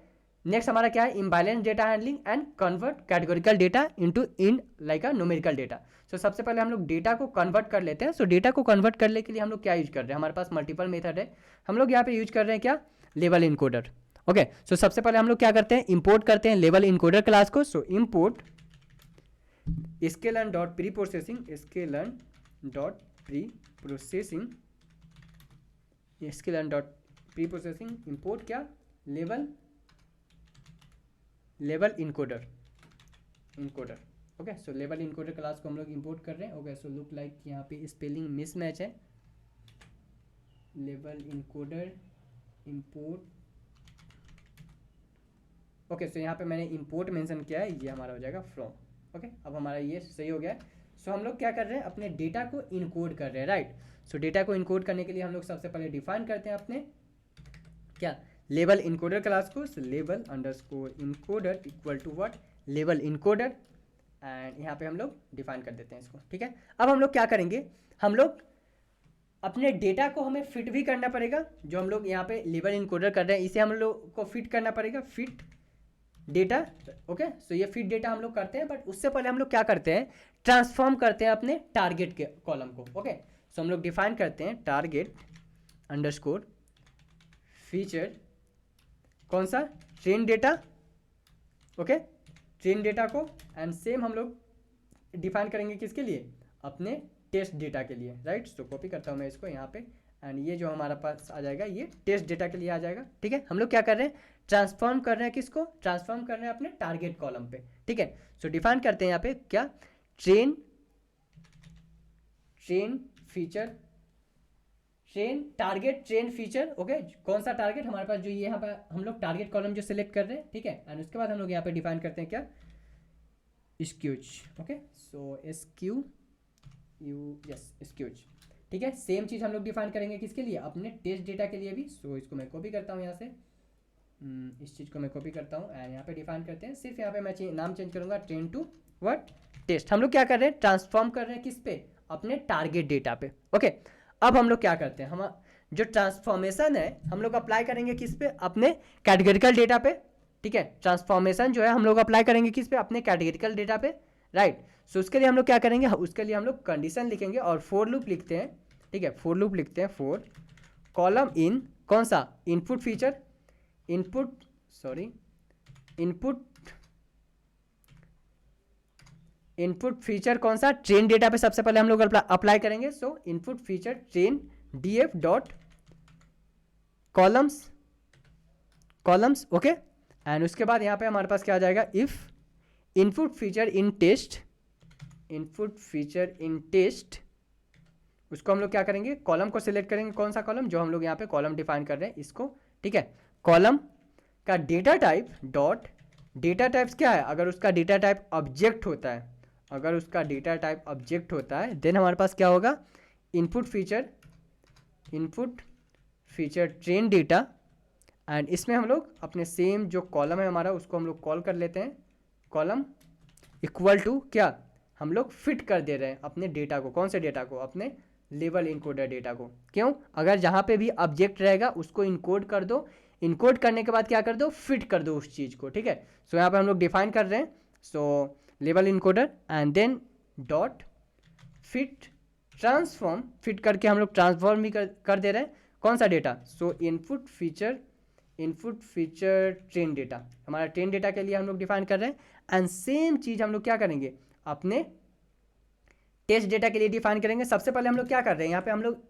नेक्स्ट हमारा क्या है, imbalance data handling and convert categorical data into in like a numerical data. So सबसे पहले हम लोग डेटा को कन्वर्ट कर लेते हैं। सो डेटा को कन्वर्ट करने के लिए हम लोग क्या यूज कर रहे हैं, हमारे पास मल्टीपल मेथड है। हम लोग यहाँ पे यूज कर रहे हैं क्या, लेवल इनकोडर, ओके, सो सबसे पहले हम लोग क्या करते हैं, इंपोर्ट करते हैं लेवल इनकोडर क्लास को। So import sklearn dot preprocessing, sklearn dot preprocessing, sklearn dot preprocessing, import क्या, लेवल इनकोडर। ओके, सो लेवल इनकोडर क्लास को हम लोग इंपोर्ट कर रहे हैं। ओके, सो लुक लाइक यहाँ पे स्पेलिंग मिसमैच है, लेवल इनकोडर इंपोर्ट। ओके, सो यहाँ पे मैंने इंपोर्ट मेंशन किया है, ये हमारा हो जाएगा फ्रॉम। ओके, अब हमारा ये सही हो गया है। सो हम लोग क्या कर रहे हैं, अपने डेटा को इनकोड कर रहे हैं, राइट। सो डेटा को इनकोड करने के लिए हम लोग सबसे पहले डिफाइन करते हैं अपने क्या, लेवल इनकोडर क्लास को। सो level underscore encoder equal to what, level encoder, and यहाँ पे हम लोग डिफाइन कर देते हैं इसको, ठीक है। अब हम लोग क्या करेंगे, हम लोग अपने डेटा को हमें फिट भी करना पड़ेगा। जो हम लोग यहाँ पे लेवल इनकोडर कर रहे हैं इसे हम लोग को फिट करना पड़ेगा, फिट डेटा। ओके, सो ये फिट डेटा हम लोग करते हैं, बट उससे पहले हम लोग क्या करते हैं, ट्रांसफॉर्म करते हैं अपने टारगेट के कॉलम को। ओके, सो हम लोग डिफाइन करते हैं टारगेट अंडरस्कोर फीचर, कौन सा, train data. Okay, train data को, एंड सेम हम लोग डिफाइन करेंगे किसके लिए, अपने टेस्ट डेटा के लिए, राइट। सो कॉपी करता हूँ मैं इसको यहाँ पे, एंड ये जो हमारा पास आ जाएगा ये टेस्ट डेटा के लिए आ जाएगा, ठीक है। हम लोग क्या कर रहे हैं, ट्रांसफॉर्म कर रहे हैं किसको, ट्रांसफॉर्म कर रहे हैं अपने टारगेट कॉलम पे, ठीक है। सो डिफाइन करते हैं यहाँ पे क्या, train feature, train target train feature. Okay, कौन सा टारगेट, हमारे पास जो ये यहाँ पे हम लोग टारगेट कॉलम जो सिलेक्ट कर रहे हैं, ठीक है। एंड उसके बाद हम लोग यहाँ पे डिफाइन करते हैं क्या, स्क्यूज। ओके, सो स्क्यूज, ठीक है। सेम चीज़ हम लोग डिफाइन करेंगे किसके लिए, अपने टेस्ट डेटा के लिए भी। सो इसको मैं कॉपी करता हूँ यहाँ से, इस चीज़ को मैं कॉपी करता हूँ, एंड यहाँ पे डिफाइन करते हैं, सिर्फ यहाँ पे मैं नाम चेंज करूँगा, ट्रेन टू व्हाट, टेस्ट। हम लोग क्या कर रहे हैं, ट्रांसफॉर्म कर रहे हैं किस पे, अपने टारगेट डेटा पे। ओके, अब हम लोग क्या करते हैं, हम जो ट्रांसफॉर्मेशन है हम लोग अप्लाई करेंगे किस पे, अपने कैटेगरिकल डेटा पे, ठीक है। ट्रांसफॉर्मेशन जो है हम लोग अप्लाई करेंगे किस पे, अपने कैटेगरिकल डेटा पे, राइट। सो उसके लिए हम लोग क्या करेंगे, उसके लिए हम लोग कंडीशन लिखेंगे और फॉर लूप लिखते हैं, ठीक है। फॉर लूप लिखते हैं, फॉर कॉलम इन, कौन सा, इनपुट फीचर, इनपुट फीचर कौन सा, ट्रेन डेटा पे सबसे पहले हम लोग अप्लाई करेंगे। So input feature train DF dot columns, okay. And उसके बाद यहाँ पे हमारे पास क्या आ जाएगा, if input feature in test, उसको हम लोग क्या करेंगे, कॉलम को सिलेक्ट करेंगे, कौन सा कॉलम, जो हम लोग यहाँ पे कॉलम डिफाइन कर रहे हैं इसको, ठीक है। कॉलम का data type dot, data types क्या है, अगर उसका डेटा टाइप ऑब्जेक्ट होता है, देन हमारे पास क्या होगा, input feature train data, and इसमें हम लोग अपने सेम जो कॉलम है हमारा उसको हम लोग कॉल कर लेते हैं, कॉलम इक्वल टू क्या, हम लोग फिट कर दे रहे हैं अपने डेटा को, कौन से डेटा को, अपने लेवल इनकोडर डेटा को। क्यों, अगर जहाँ पे भी ऑब्जेक्ट रहेगा उसको इनकोड कर दो, इनकोड करने के बाद क्या कर दो, फिट कर दो उस चीज़ को, ठीक है। सो यहाँ पे हम लोग डिफाइन कर रहे हैं, सो लेवल encoder and then dot fit transform, fit करके हम लोग ट्रांसफॉर्म भी कर दे रहे हैं, कौन सा डेटा, सो इनपुट फीचर ट्रेन डेटा, हमारा ट्रेन डेटा के लिए हम लोग डिफाइन कर रहे हैं। एंड सेम चीज़ हम लोग क्या करेंगे, अपने टेस्ट डेटा के लिए डिफाइन करेंगे। सबसे पहले हम लोग क्या कर रहे हैं, यहाँ पे हम लोग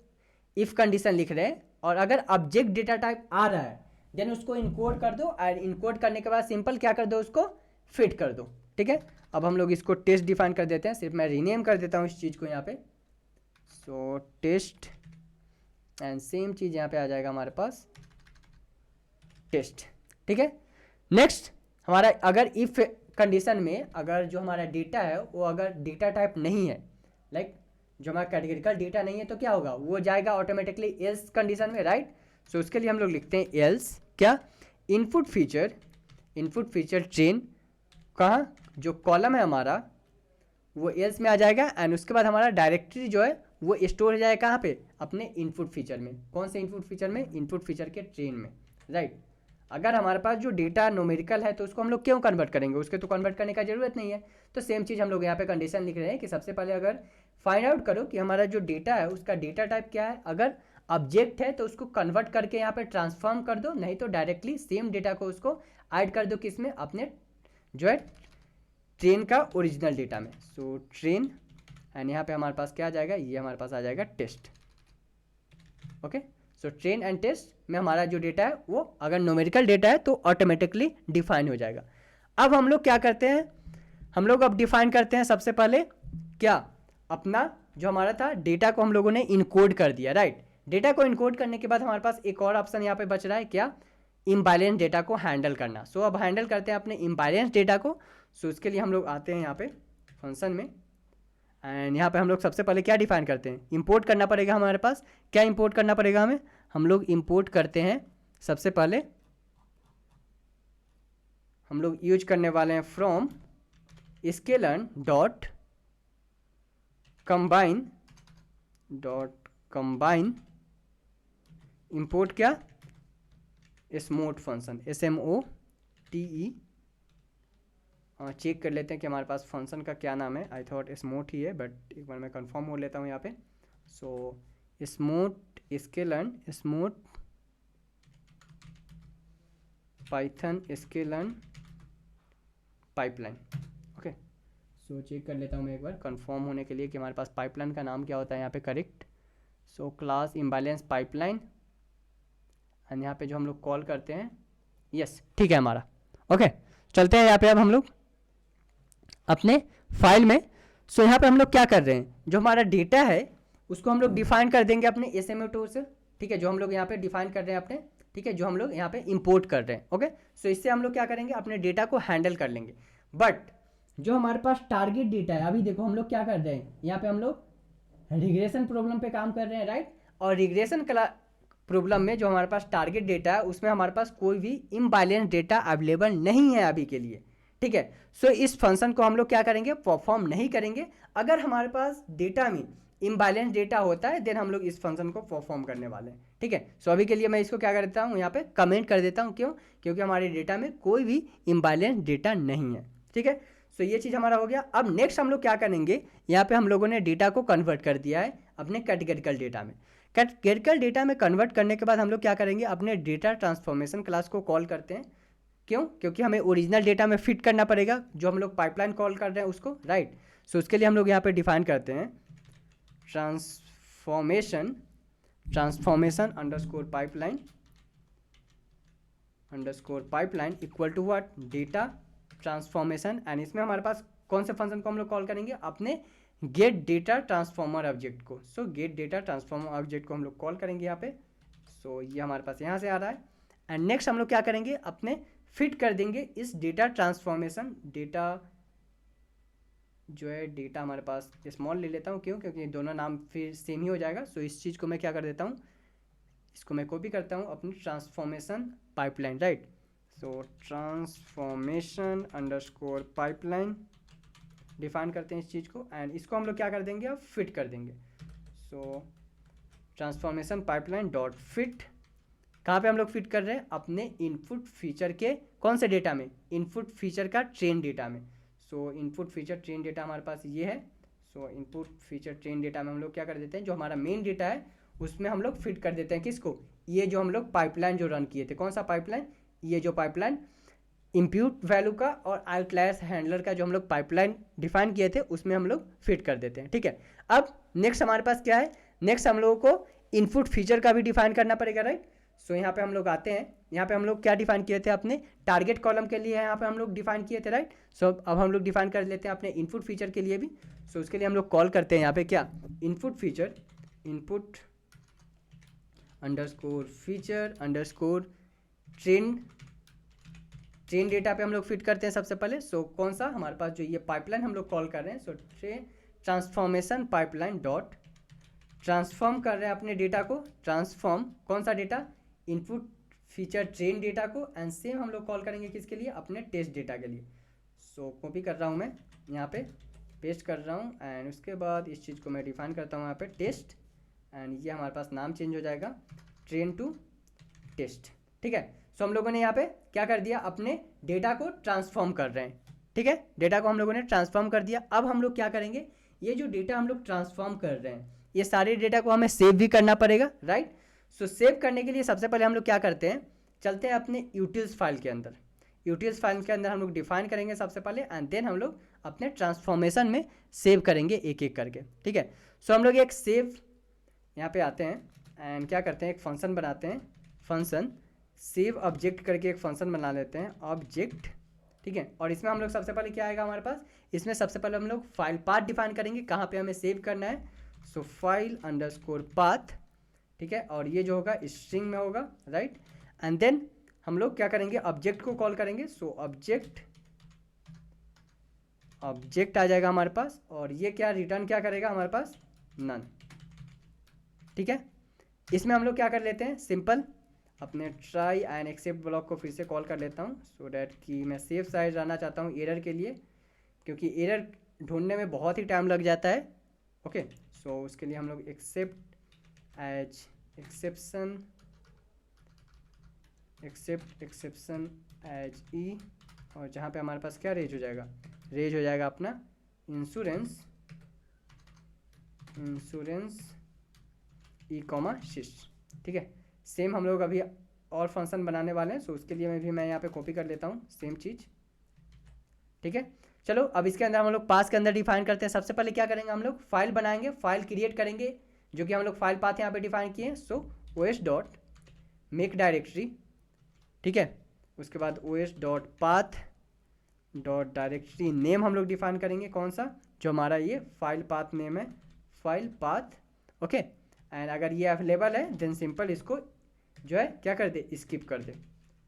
इफ कंडीशन लिख रहे हैं, और अगर ऑब्जेक्ट डेटा टाइप आ रहा है देन उसको इनकोड कर दो, और इनकोड करने के बाद सिंपल क्या कर दो, उसको फिट कर दो, ठीक है। अब हम लोग इसको टेस्ट डिफाइन कर देते हैं, सिर्फ मैं रीनेम कर देता हूँ इस चीज़ को यहाँ पे, सो टेस्ट, एंड सेम चीज़ यहाँ पे आ जाएगा हमारे पास टेस्ट, ठीक है। नेक्स्ट हमारा, अगर इफ कंडीशन में अगर जो हमारा डेटा है वो अगर डेटा टाइप नहीं है, लाइक जो हमारा कैटेगरिकल डेटा नहीं है, तो क्या होगा, वो जाएगा ऑटोमेटिकली एल्स कंडीशन में, राइट। सो उसके लिए हम लोग लिखते हैं एल्स क्या, इनपुट फीचर ट्रेन, कहाँ, जो कॉलम है हमारा वो एल्स में आ जाएगा, एंड उसके बाद हमारा डायरेक्टरी जो है वो स्टोर हो जाएगा कहाँ पे, अपने इनपुट फीचर में, कौन से इनपुट फीचर में, इनपुट फीचर के ट्रेन में, राइट। अगर हमारे पास जो डेटा न्यूमेरिकल है तो उसको हम लोग क्यों कन्वर्ट करेंगे, उसके तो कन्वर्ट करने का जरूरत नहीं है। तो सेम चीज़ हम लोग यहाँ पे कंडीशन लिख रहे हैं कि सबसे पहले अगर फाइंड आउट करो कि हमारा जो डेटा है उसका डेटा टाइप क्या है, अगर ऑब्जेक्ट है तो उसको कन्वर्ट करके यहाँ पे ट्रांसफॉर्म कर दो, नहीं तो डायरेक्टली सेम डेटा को उसको ऐड कर दो किसमें, अपने जो है ट्रेन का ओरिजिनल डेटा में। सो ट्रेन एंड यहाँ पे हमारे पास क्या आ जाएगा, ये हमारे पास आ जाएगा test. Okay, so train and test में हमारा जो डेटा है वो अगर न्यूमेरिकल डेटा है तो ऑटोमेटिकली डिफाइन हो जाएगा। अब हम लोग क्या करते हैं, हम लोग अब डिफाइन करते हैं सबसे पहले क्या, अपना जो हमारा था डेटा को हम लोगों ने इनकोड कर दिया, राइट। डेटा को इनकोड करने के बाद हमारे पास एक और ऑप्शन यहाँ पे बच रहा है क्या, इम्बैलेंस डेटा को हैंडल करना। सो अब हैंडल करते हैं अपने इम्बैलेंस डेटा को। सो इसके लिए हम लोग आते हैं यहाँ पे फंक्शन में एंड यहाँ पे हम लोग सबसे पहले क्या डिफाइन करते हैं, इंपोर्ट करना पड़ेगा हमारे पास। क्या इंपोर्ट करना पड़ेगा हमें, हम लोग इंपोर्ट करते हैं सबसे पहले, हम लोग यूज करने वाले हैं from sklearn dot combine import क्या, स्मोट फंक्शन, SMOTE। चेक कर लेते हैं कि हमारे पास फंक्शन का क्या नाम है, आई थॉट स्मोट ही है बट एक बार मैं कंफर्म हो लेता हूँ यहाँ पे। So SMOTE sklearn SMOTE Python sklearn pipeline. Okay, so check कर लेता हूँ मैं एक बार कंफर्म होने के लिए कि हमारे पास पाइपलाइन का नाम क्या होता है यहाँ पे correct. So class imbalance pipeline and यहाँ पे जो हम लोग कॉल करते हैं, यस ठीक है हमारा। ओके, चलते हैं यहाँ पे अब हम लोग अपने फाइल में। सो यहाँ पे हम लोग क्या कर रहे हैं, जो हमारा डेटा है उसको हम लोग डिफाइन कर देंगे अपने SMOT से, ठीक है, जो हम लोग यहाँ पे डिफाइन कर रहे हैं अपने, ठीक है, जो हम लोग यहाँ पे इंपोर्ट कर रहे हैं। ओके, सो इससे हम लोग क्या करेंगे, अपने डेटा को हैंडल कर लेंगे। बट जो हमारे पास टारगेट डेटा है, अभी देखो हम लोग क्या कर रहे हैं, यहाँ पे हम लोग रिग्रेशन प्रॉब्लम पे काम कर रहे हैं, राइट। और रिग्रेशन प्रॉब्लम में जो हमारे पास टारगेट डेटा है उसमें हमारे पास कोई भी इम्बैलेंस डेटा अवेलेबल नहीं है अभी के लिए, ठीक है। सो इस फंक्शन को हम लोग क्या करेंगे, परफॉर्म नहीं करेंगे। अगर हमारे पास डेटा में इम्बैलेंस डेटा होता है देन हम लोग इस फंक्शन को परफॉर्म करने वाले हैं, ठीक है। सो अभी के लिए मैं इसको क्या कर देता हूँ, यहाँ पे कमेंट कर देता हूँ, क्यों, क्योंकि हमारे डेटा में कोई भी इम्बैलेंस डेटा नहीं है, ठीक है। सो ये चीज़ हमारा हो गया। अब नेक्स्ट हम लोग क्या करेंगे, यहाँ पे हम लोगों ने डेटा को कन्वर्ट कर दिया है अपने कैटेगरिकल डेटा में। कैटेगरिकल डेटा में कन्वर्ट करने के बाद हम लोग क्या करेंगे, अपने डेटा ट्रांसफॉर्मेशन क्लास को कॉल करते हैं। क्यों, क्योंकि हमें ओरिजिनल डेटा में फिट करना पड़ेगा जो हम लोग पाइपलाइन कॉल कर रहे हैं उसको, राइट। सो उसके लिए हम लोग यहाँ पे डिफाइन करते हैं transformation underscore pipeline equal to what, data transformation. And इसमें हमारे पास कौन से फंक्शन को हम लोग कॉल करेंगे, अपने गेट डेटा ट्रांसफॉर्मर ऑब्जेक्ट को। सो गेट डेटा ट्रांसफॉर्मर ऑब्जेक्ट को हम लोग कॉल करेंगे यहाँ पे। सो ये हमारे पास यहाँ से आ रहा है। एंड नेक्स्ट हम लोग क्या करेंगे, अपने फिट कर देंगे इस डेटा ट्रांसफॉर्मेशन, डेटा जो है डेटा हमारे पास स्मॉल ले लेता हूँ, क्यों, क्योंकि दोनों नाम फिर सेम ही हो जाएगा। सो इस चीज़ को मैं क्या कर देता हूँ, इसको मैं कॉपी करता हूँ अपनी ट्रांसफॉर्मेशन पाइपलाइन, राइट। सो ट्रांसफॉर्मेशन अंडरस्कोर पाइपलाइन डिफाइन करते हैं इस चीज़ को एंड इसको हम लोग क्या कर देंगे, अब फिट कर देंगे। सो ट्रांसफॉर्मेशन पाइपलाइन डॉट फिट, कहाँ पे हम लोग फिट कर रहे हैं, अपने इनपुट फीचर के कौन से डेटा में, इनपुट फीचर का ट्रेन डेटा में। सो इनपुट फीचर ट्रेन डेटा हमारे पास ये है। सो इनपुट फीचर ट्रेन डेटा में हम लोग क्या कर देते हैं, जो हमारा मेन डेटा है उसमें हम लोग फिट कर देते हैं किसको, ये जो हम लोग पाइपलाइन जो रन किए थे, कौन सा पाइपलाइन, ये जो पाइपलाइन इम्प्यूट वैल्यू का और आउटलायर्स हैंडलर का जो हम लोग पाइपलाइन डिफाइन किए थे उसमें हम लोग फिट कर देते हैं, ठीक है। अब नेक्स्ट हमारे पास क्या है, नेक्स्ट हम लोगों को इनपुट फीचर का भी डिफाइन करना पड़ेगा, राइट। सो यहाँ पे हम लोग आते हैं, यहाँ पे हम लोग क्या डिफाइन किए थे, अपने टारगेट कॉलम के लिए यहाँ पे हम लोग डिफाइन किए थे, राइट। सो अब हम लोग डिफाइन कर लेते हैं अपने इनपुट फीचर के लिए भी। सो उसके लिए हम लोग कॉल करते हैं यहाँ पे क्या, input feature, input underscore feature underscore train data पे हम लोग फिट करते हैं सबसे पहले। सो कौन सा, हमारे पास जो ये पाइपलाइन हम लोग कॉल कर रहे हैं, सो ट्रांसफॉर्मेशन पाइपलाइन डॉट ट्रांसफॉर्म कर रहे हैं अपने डेटा को, ट्रांसफॉर्म कौन सा data, input feature train data को। एंड सेम हम लोग कॉल करेंगे किसके लिए, अपने टेस्ट डेटा के लिए। सो कॉपी कर रहा हूँ मैं यहाँ पे, पेस्ट कर रहा हूँ एंड उसके बाद इस चीज़ को मैं डिफाइन करता हूँ यहाँ पे टेस्ट एंड ये हमारे पास नाम चेंज हो जाएगा ट्रेन टू टेस्ट, ठीक है। सो हम लोगों ने यहाँ पे क्या कर दिया, अपने डेटा को ट्रांसफॉर्म कर रहे हैं, ठीक है। डेटा को हम लोगों ने ट्रांसफॉर्म कर दिया। अब हम लोग क्या करेंगे, ये जो डेटा हम लोग ट्रांसफॉर्म कर रहे हैं ये सारे डेटा को हमें सेव भी करना पड़ेगा, राइट। सो सेव करने के लिए सबसे पहले हम लोग क्या करते हैं, चलते हैं अपने यूटिल्स फाइल के अंदर। यूटिल्स फाइल के अंदर हम लोग डिफाइन करेंगे सबसे पहले, एंड देन हम लोग अपने ट्रांसफॉर्मेशन में सेव करेंगे एक एक करके, ठीक है। सो हम लोग एक सेव यहाँ पे आते हैं एंड क्या करते हैं, एक फंक्शन बनाते हैं, फंक्शन सेव ऑब्जेक्ट करके एक फंक्शन बना लेते हैं, ऑब्जेक्ट, ठीक है। और इसमें हम लोग सबसे पहले क्या आएगा हमारे पास, इसमें सबसे पहले हम लोग फाइल पाथ डिफाइन करेंगे, कहाँ पे हमें सेव करना है। सो फाइल अंडरस्कोर पाथ, ठीक है, और ये जो होगा स्ट्रिंग में होगा, राइट। एंड देन हम लोग क्या करेंगे, ऑब्जेक्ट को कॉल करेंगे। सो ऑब्जेक्ट आ जाएगा हमारे पास, और ये क्या रिटर्न क्या करेगा हमारे पास, नन, ठीक है। इसमें हम लोग क्या कर लेते हैं, सिंपल अपने ट्राई एंड एक्सेप्ट ब्लॉक को फिर से कॉल कर लेता हूँ, सो डैट कि मैं सेफ साइड रहना चाहता हूँ एरर के लिए, क्योंकि एरर ढूंढने में बहुत ही टाइम लग जाता है, ओके। सो उसके लिए हम लोग एक्सेप्ट एज एक्सेप्शन एज ई, और जहाँ पे हमारे पास क्या रेज हो जाएगा, रेज हो जाएगा अपना इंश्योरेंस ई कॉमा शिश, ठीक है। सेम हम लोग अभी और फंक्शन बनाने वाले हैं, सो उसके लिए मैं यहाँ पे कॉपी कर लेता हूँ सेम चीज़, ठीक है। चलो अब इसके अंदर हम लोग पास के अंदर डिफाइन करते हैं। सबसे पहले क्या करेंगे, हम लोग फाइल बनाएंगे, फाइल क्रिएट करेंगे, जो कि हम लोग फाइल पाथ यहाँ पे डिफाइन किए हैं। सो os डॉट मेक डायरेक्टरी, ठीक है। उसके बाद os dot path dot directory name हम लोग डिफाइन करेंगे, कौन सा, जो हमारा ये फाइल पाथ नेम है, फाइल पाथ, ओके। एंड अगर ये अवेलेबल है देन सिंपल इसको जो है क्या कर दे, स्किप कर दे,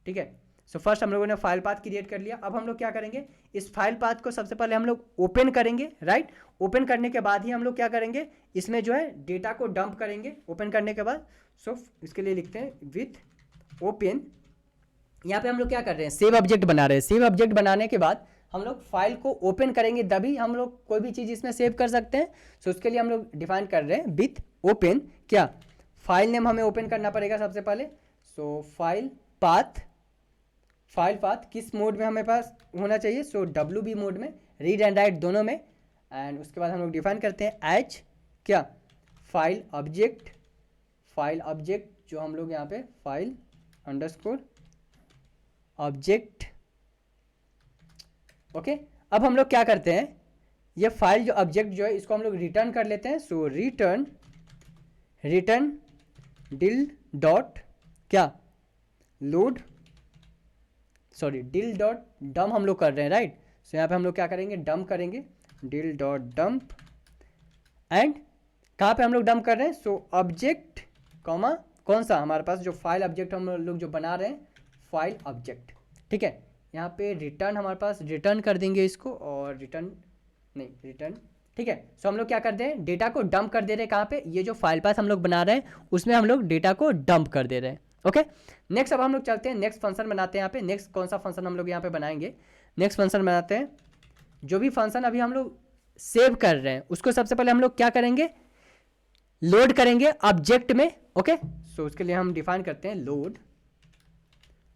ठीक है। सो फर्स्ट हम लोगों ने फाइल पाथ क्रिएट कर लिया। अब हम लोग क्या करेंगे, इस फाइल पाथ को सबसे पहले हम लोग ओपन करेंगे, राइट। ओपन करने के बाद ही हम लोग क्या करेंगे, इसमें जो है डेटा को डंप करेंगे ओपन करने के बाद। सो इसके लिए लिखते हैं विथ ओपन, यहाँ पे हम लोग क्या कर रहे हैं, सेव ऑब्जेक्ट बना रहे हैं। सेव ऑब्जेक्ट बनाने के बाद हम लोग फाइल को ओपन करेंगे, तभी हम लोग कोई भी चीज़ इसमें सेव कर सकते हैं। सो उसके लिए हम लोग डिफाइन कर रहे हैं विथ ओपन, क्या, फाइल नेम हमें ओपन करना पड़ेगा सबसे पहले। सो फाइल पाथ किस मोड में हमें पास होना चाहिए, सो WB मोड में, रीड एंड राइट दोनों में। एंड उसके बाद हम लोग डिफाइन करते हैं एज क्या, फाइल ऑब्जेक्ट, जो हम लोग यहाँ पे फाइल अंडरस्कोर ऑब्जेक्ट, ओके। अब हम लोग क्या करते हैं, ये फाइल जो ऑब्जेक्ट जो है इसको हम लोग रिटर्न कर लेते हैं। सो रिटर्न डिल डॉट क्या, लोड, सॉरी डिल डॉट डम हम लोग कर रहे हैं, राइट। सो यहाँ पे हम लोग क्या करेंगे, डंप करेंगे, डिल डॉट डंप, एंड कहाँ पे हम लोग डंप कर रहे हैं, सो ऑब्जेक्ट कॉमा कौन सा, हमारे पास जो फाइल ऑब्जेक्ट हम लोग जो बना रहे हैं, फाइल ऑब्जेक्ट, ठीक है। यहाँ पे रिटर्न हमारे पास रिटर्न कर देंगे इसको, और रिटर्न, ठीक है। सो हम लोग क्या करते हैं, डेटा को डंप कर दे रहे हैं, कहाँ पे, ये जो फाइल पाथ हम लोग बना रहे हैं उसमें हम लोग डेटा को डंप कर दे रहे हैं, ओके। नेक्स्ट अब हम लोग चलते हैं, नेक्स्ट फंक्शन बनाते हैं। यहाँ पे नेक्स्ट कौन सा फंक्शन हम लोग यहाँ पे बनाएंगे, नेक्स्ट फंक्शन बनाते हैं। जो भी फंक्शन अभी हम लोग सेव कर रहे हैं उसको सबसे पहले हम लोग क्या करेंगे, लोड करेंगे ऑब्जेक्ट में, ओके। सो उसके लिए हम डिफाइन करते हैं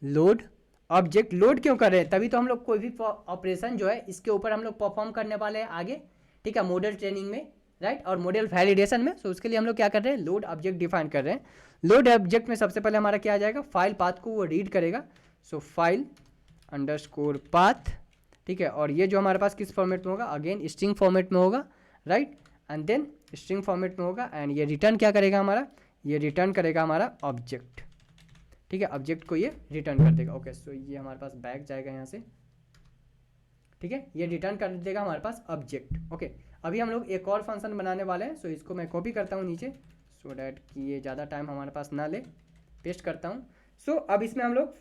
लोड ऑब्जेक्ट। लोड क्यों कर रहे हैं, तभी तो हम लोग कोई भी ऑपरेशन जो है इसके ऊपर हम लोग परफॉर्म करने वाले हैं आगे, ठीक है, मॉडल ट्रेनिंग में, राइट, और मॉडल वैलिडेशन में। सो उसके लिए हम लोग क्या कर रहे हैं, लोड ऑब्जेक्ट डिफाइन कर रहे हैं। लोड ऑब्जेक्ट में सबसे पहले हमारा क्या आ जाएगा, फाइल पाथ को वो रीड करेगा। सो फाइल अंडरस्कोर पाथ, ठीक है, और ये जो हमारे पास किस फॉर्मेट में होगा, अगेन स्ट्रिंग फॉर्मेट में होगा, right, and then string format में होगा। एंड ये रिटर्न क्या करेगा हमारा, ये रिटर्न करेगा हमारा ऑब्जेक्ट, ठीक है, ऑब्जेक्ट को ये रिटर्न कर देगा, ओके। सो ये हमारे पास बैक जाएगा यहाँ से, ठीक है, ये रिटर्न कर देगा हमारे पास ऑब्जेक्ट, ओके। अभी हम लोग एक और फंक्शन बनाने वाले हैं। सो इसको मैं कॉपी करता हूँ नीचे, सो डैट कि ये ज़्यादा टाइम हमारे पास ना ले, पेस्ट करता हूँ। सो अब इसमें हम लोग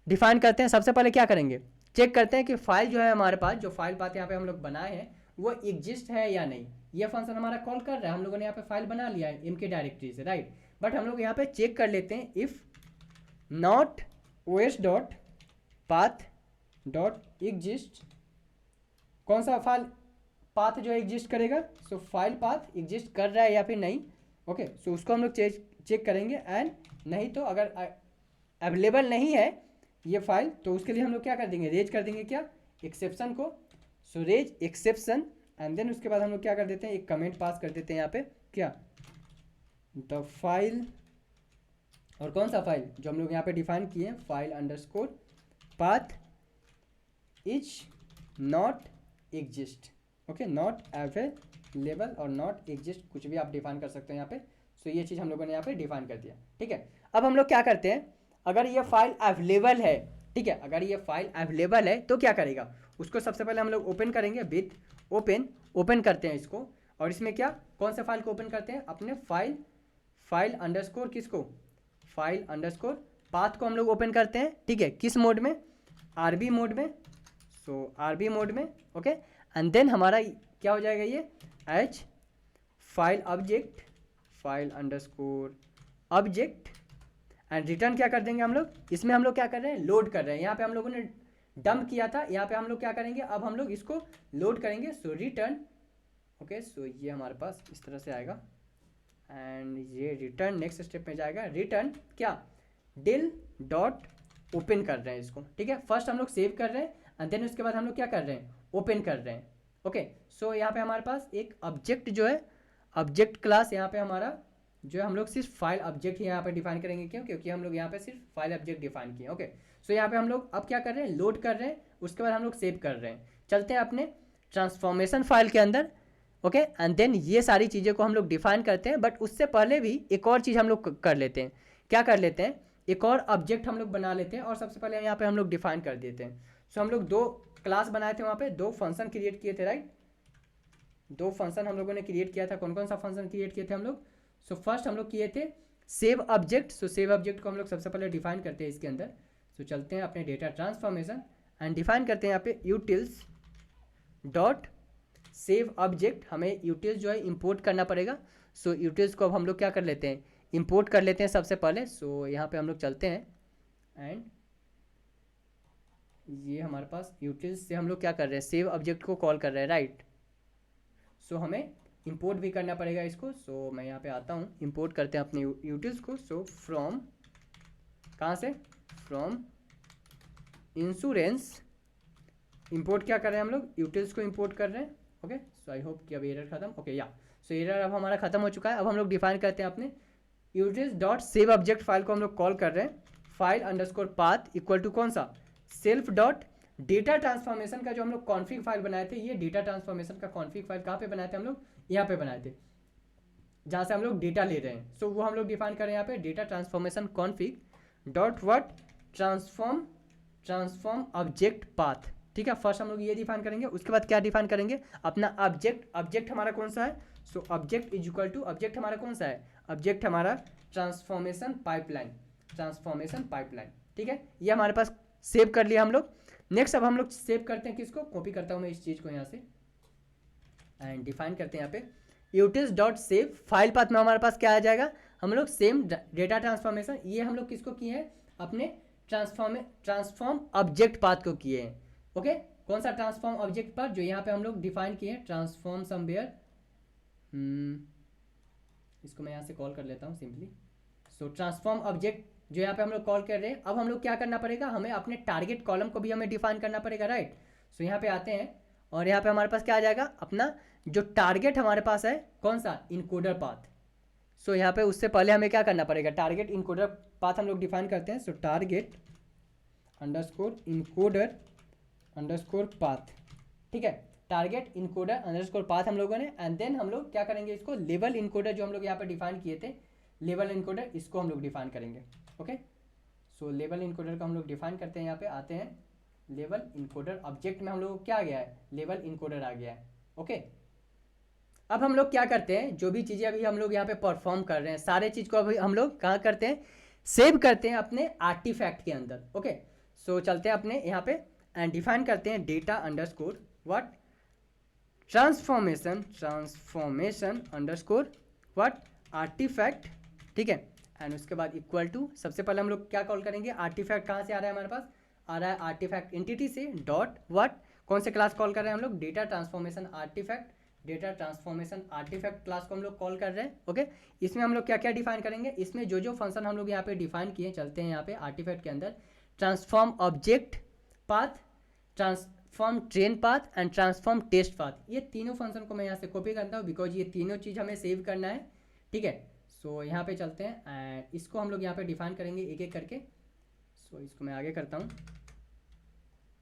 डिफाइन करते हैं, सबसे पहले क्या करेंगे, चेक करते हैं कि फाइल जो है हमारे पास, जो फाइल पाथ यहाँ पे हम लोग बनाए हैं वो एग्जिस्ट है या नहीं। ये फंक्शन हमारा कॉल कर रहा है, हम लोगों ने यहाँ पे फाइल बना लिया है MK डायरेक्टरी से, राइट। बट हम लोग यहाँ पे चेक कर लेते हैं, if not os dot path dot exist, कौन सा फाइल पाथ जो एग्जिस्ट करेगा, सो फाइल पाथ एग्जिस्ट कर रहा है या फिर नहीं, ओके। सो उसको हम लोग चेक करेंगे, एंड नहीं तो अगर अवेलेबल नहीं है ये फाइल, तो उसके लिए हम लोग क्या कर देंगे, रेज कर देंगे क्या, एक्सेप्शन को। सो रेज एक्सेप्शन, एंड देन उसके बाद हम लोग क्या कर देते हैं, एक कमेंट पास कर देते हैं यहाँ पे, क्या, द फाइल, और कौन सा फाइल जो हम लोग यहाँ पे डिफाइन किए हैं, file underscore path is not exist. Okay, not available और नॉट एग्जिस्ट, कुछ भी आप डिफाइन कर सकते हो यहाँ पे। सो ये चीज़ हम लोगों ने यहाँ पे डिफाइन कर दिया। ठीक है, अब हम लोग क्या करते हैं, अगर ये फाइल अवेलेबल है, ठीक है, अगर ये फाइल अवेलेबल है तो क्या करेगा, उसको सबसे पहले हम लोग ओपन करेंगे विथ ओपन करते हैं इसको, और इसमें क्या, कौन से फाइल को ओपन करते हैं, अपने फाइल अंडरस्कोर किसको, फाइल अंडरस्कोर पाथ को हम लोग ओपन करते हैं। ठीक है, किस मोड में, आरबी मोड में। सो आरबी मोड में, ओके, एंड देन हमारा क्या हो जाएगा, ये H file object, file underscore object, and return क्या कर देंगे हम लोग, इसमें हम लोग क्या कर रहे हैं, लोड कर रहे हैं। यहाँ पे हम लोगों ने डंप किया था, यहाँ पे हम लोग क्या करेंगे, अब हम लोग इसको लोड करेंगे। सो रिटर्न, ओके, सो ये हमारे पास इस तरह से आएगा, एंड ये रिटर्न नेक्स्ट स्टेप में जाएगा। रिटर्न क्या, डिल डॉट ओपन कर रहे हैं इसको। ठीक है, फर्स्ट हम लोग सेव कर रहे हैं, एंड देन उसके बाद हम लोग क्या कर रहे हैं, ओपन कर रहे हैं। ओके, सो यहाँ पे हमारे पास एक ऑब्जेक्ट जो है, ऑब्जेक्ट क्लास यहाँ पे हमारा जो है, हम लोग सिर्फ फाइल ऑब्जेक्ट ही यहाँ पे डिफाइन करेंगे। क्यों, क्योंकि हम लोग यहाँ पे सिर्फ फाइल ऑब्जेक्ट डिफाइन किए। ओके, सो यहाँ पे हम लोग अब क्या कर रहे हैं, लोड कर रहे हैं, उसके बाद हम लोग सेव कर रहे हैं। चलते हैं अपने ट्रांसफॉर्मेशन फाइल के अंदर। ओके, एंड देन ये सारी चीज़ें को हम लोग डिफाइन करते हैं, बट उससे पहले भी एक और चीज़ हम लोग कर लेते हैं। क्या कर लेते हैं, एक और ऑब्जेक्ट हम लोग बना लेते हैं, और सबसे पहले यहाँ पे हम लोग डिफाइन कर देते हैं। सो हम लोग 2 क्लास बनाए थे, वहाँ पे 2 फंक्शन क्रिएट किए थे, राइट। 2 फंक्शन हम लोगों ने क्रिएट किया था। कौन कौन सा फंक्शन क्रिएट किए थे हम लोग, सो फर्स्ट हम लोग किए थे सेव ऑब्जेक्ट। सो सेव ऑब्जेक्ट को हम लोग सबसे पहले डिफाइन करते हैं इसके अंदर। सो चलते हैं अपने डेटा ट्रांसफॉर्मेशन, एंड डिफाइन करते हैं यहाँ पे यूटिल्स डॉट सेव ऑब्जेक्ट। हमें यूटिल्स जो है इंपोर्ट करना पड़ेगा। सो यूटिल्स को अब हम लोग क्या कर लेते हैं, इंपोर्ट कर लेते हैं सबसे पहले। सो यहाँ पे हम लोग चलते हैं, एंड ये हमारे पास यूटिल्स से हम लोग क्या कर रहे हैं, सेव ऑब्जेक्ट को कॉल कर रहे हैं, राइट। सो हमें इंपोर्ट भी करना पड़ेगा इसको। सो मैं यहाँ पे आता हूँ, इंपोर्ट करते हैं अपने यूटिल्स को। सो फ्रॉम, कहाँ से, फ्रॉम इंश्योरेंस, इंपोर्ट क्या कर रहे हैं हम लोग, यूटिल्स को इंपोर्ट कर रहे हैं। ओके, सो आई होप कि अब एरर खत्म। ओके, या सो एरर अब हमारा खत्म हो चुका है। अब हम लोग डिफाइन करते हैं अपने utils dot save object file को हम लोग कॉल कर रहे हैं, file underscore path equal to कौन सा, सेल्फ डॉट डेटा ट्रांसफॉर्मेशन का जो हम लोग कॉन्फिग फाइल बनाए थे, ये डेटा ट्रांसफॉर्मेशन का कॉन्फिग फाइल कहाँ पे बनाए थे हम लोग, यहाँ पे बनाए थे, जहाँ से हम लोग डेटा ले रहे हैं। सो वो हम लोग डिफाइन करें यहाँ पे data transformation config dot what, transform object path. ठीक है, फर्स्ट हम लोग ये डिफाइन करेंगे, उसके बाद क्या डिफाइन करेंगे, अपना ऑब्जेक्ट हमारा कौन सा है। So object is equal to, object हमारा कौन सा है, ऑब्जेक्ट हमारा ट्रांसफॉर्मेशन पाइपलाइन, ठीक है, ये हमारे पास सेव कर लिया हम लोग। नेक्स्ट अब हम लोग सेव करते हैं किसको, कॉपी करता हूँ मैं इस चीज़ को यहाँ से, एंड डिफाइन करते हैं यहाँ पे utils dot save file path में हमारे पास क्या आ जाएगा, हम लोग सेम डेटा ट्रांसफॉर्मेशन, ये हम लोग किसको किए हैं, अपने ट्रांसफॉर्म ऑब्जेक्ट पाथ को किए हैं। ओके, कौन सा ट्रांसफॉर्म ऑब्जेक्ट पाथ, जो यहाँ पे हम लोग डिफाइन किए हैं, ट्रांसफॉर्म समवेयर, इसको मैं यहाँ से कॉल कर लेता हूँ सिंपली। सो ट्रांसफॉर्म ऑब्जेक्ट जो यहाँ पे हम लोग कॉल कर रहे हैं, अब हम लोग क्या करना पड़ेगा, हमें अपने टारगेट कॉलम को भी हमें डिफाइन करना पड़ेगा, राइट। सो यहाँ पे आते हैं, और यहाँ पे हमारे पास क्या आ जाएगा, अपना जो टारगेट हमारे पास है कौन सा, इनकोडर पाथ। सो यहाँ पे उससे पहले हमें क्या करना पड़ेगा, टारगेट इनकोडर पाथ हम लोग डिफाइन करते हैं। सो target underscore encoder underscore path, ठीक है, टारगेट इनकोडर अंडरस्कोर पाथ हम लोगों ने, एंड देन हम लोग क्या करेंगे, इसको लेवल इनकोडर जो हम लोग यहाँ पे डिफाइन किए थे, लेवल इनकोडर, इसको हम लोग डिफाइन करेंगे। ओके, सो लेवल इनकोडर का हम लोग डिफाइन करते हैं, यहाँ पे आते हैं, लेवल इनकोडर ऑब्जेक्ट में हम लोग क्या आ गया है, लेवल इनकोडर आ गया है। ओके, अब हम लोग क्या करते हैं, जो भी चीज़ें अभी हम लोग यहाँ पे परफॉर्म कर रहे हैं, सारे चीज़ को अभी हम लोग कहाँ करते हैं, सेव करते हैं अपने आर्टिफैक्ट के अंदर। ओके, सो चलते हैं अपने यहाँ पे एंड डिफाइन करते हैं data underscore what, transformation underscore what artifact, ठीक है, एंड उसके बाद इक्वल टू, सबसे पहले हम लोग क्या कॉल करेंगे, आर्टिफैक्ट कहाँ से आ रहा है हमारे पास, आ रहा है आर्टिफैक्ट एंटिटी से, डॉट व्हाट, कौन से क्लास कॉल कर रहे हैं हम लोग, data transformation artifact, data transformation artifact class को हम लोग कॉल कर रहे हैं। ओके, इसमें हम लोग क्या क्या डिफाइन करेंगे, इसमें जो जो फंक्शन हम लोग यहाँ पे डिफाइन किए, चलते हैं यहाँ पे आर्टिफैक्ट के अंदर, transform object path, transform train path and transform test path, ये तीनों फंक्शन को मैं यहाँ से कॉपी करता हूँ, बिकॉज ये तीनों चीज़ हमें सेव करना है। ठीक है, सो यहाँ पे चलते हैं एंड इसको हम लोग यहाँ पे डिफाइन करेंगे एक एक करके। सो इसको मैं आगे करता हूँ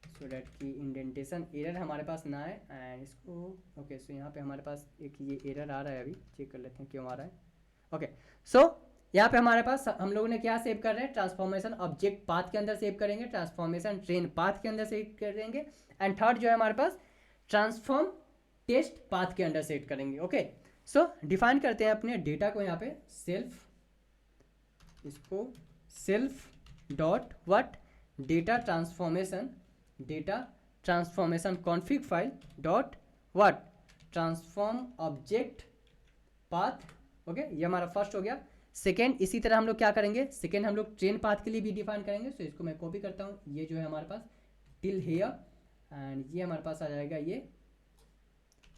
सो डैट कि इंडेंटेशन एरर हमारे पास ना आए एंड इसको ओके। सो यहाँ पे हमारे पास एक ये एरर आ रहा है, अभी चेक कर लेते हैं क्यों आ रहा है। ओके सो यहाँ पे हमारे पास हम लोगों ने क्या सेव कर रहे हैं, ट्रांसफॉर्मेशन ऑब्जेक्ट पाथ के अंदर सेव करेंगे, ट्रांसफॉर्मेशन ट्रेन पाथ के अंदर सेव करेंगे एंड थर्ड जो है हमारे पास ट्रांसफॉर्म टेस्ट पाथ के अंदर सेट करेंगे। ओके सो डिफाइन करते हैं अपने डेटा को यहाँ पे सेल्फ, इसको self dot what data transformation config file dot what transform object path. Okay ये हमारा फर्स्ट हो गया। सेकेंड इसी तरह हम लोग क्या करेंगे, सेकेंड हम लोग ट्रेन पाथ के लिए भी डिफाइन करेंगे। सो इसको मैं कॉपी करता हूँ, ये जो है हमारे पास टिल हेयर एंड ये हमारे पास आ जाएगा ये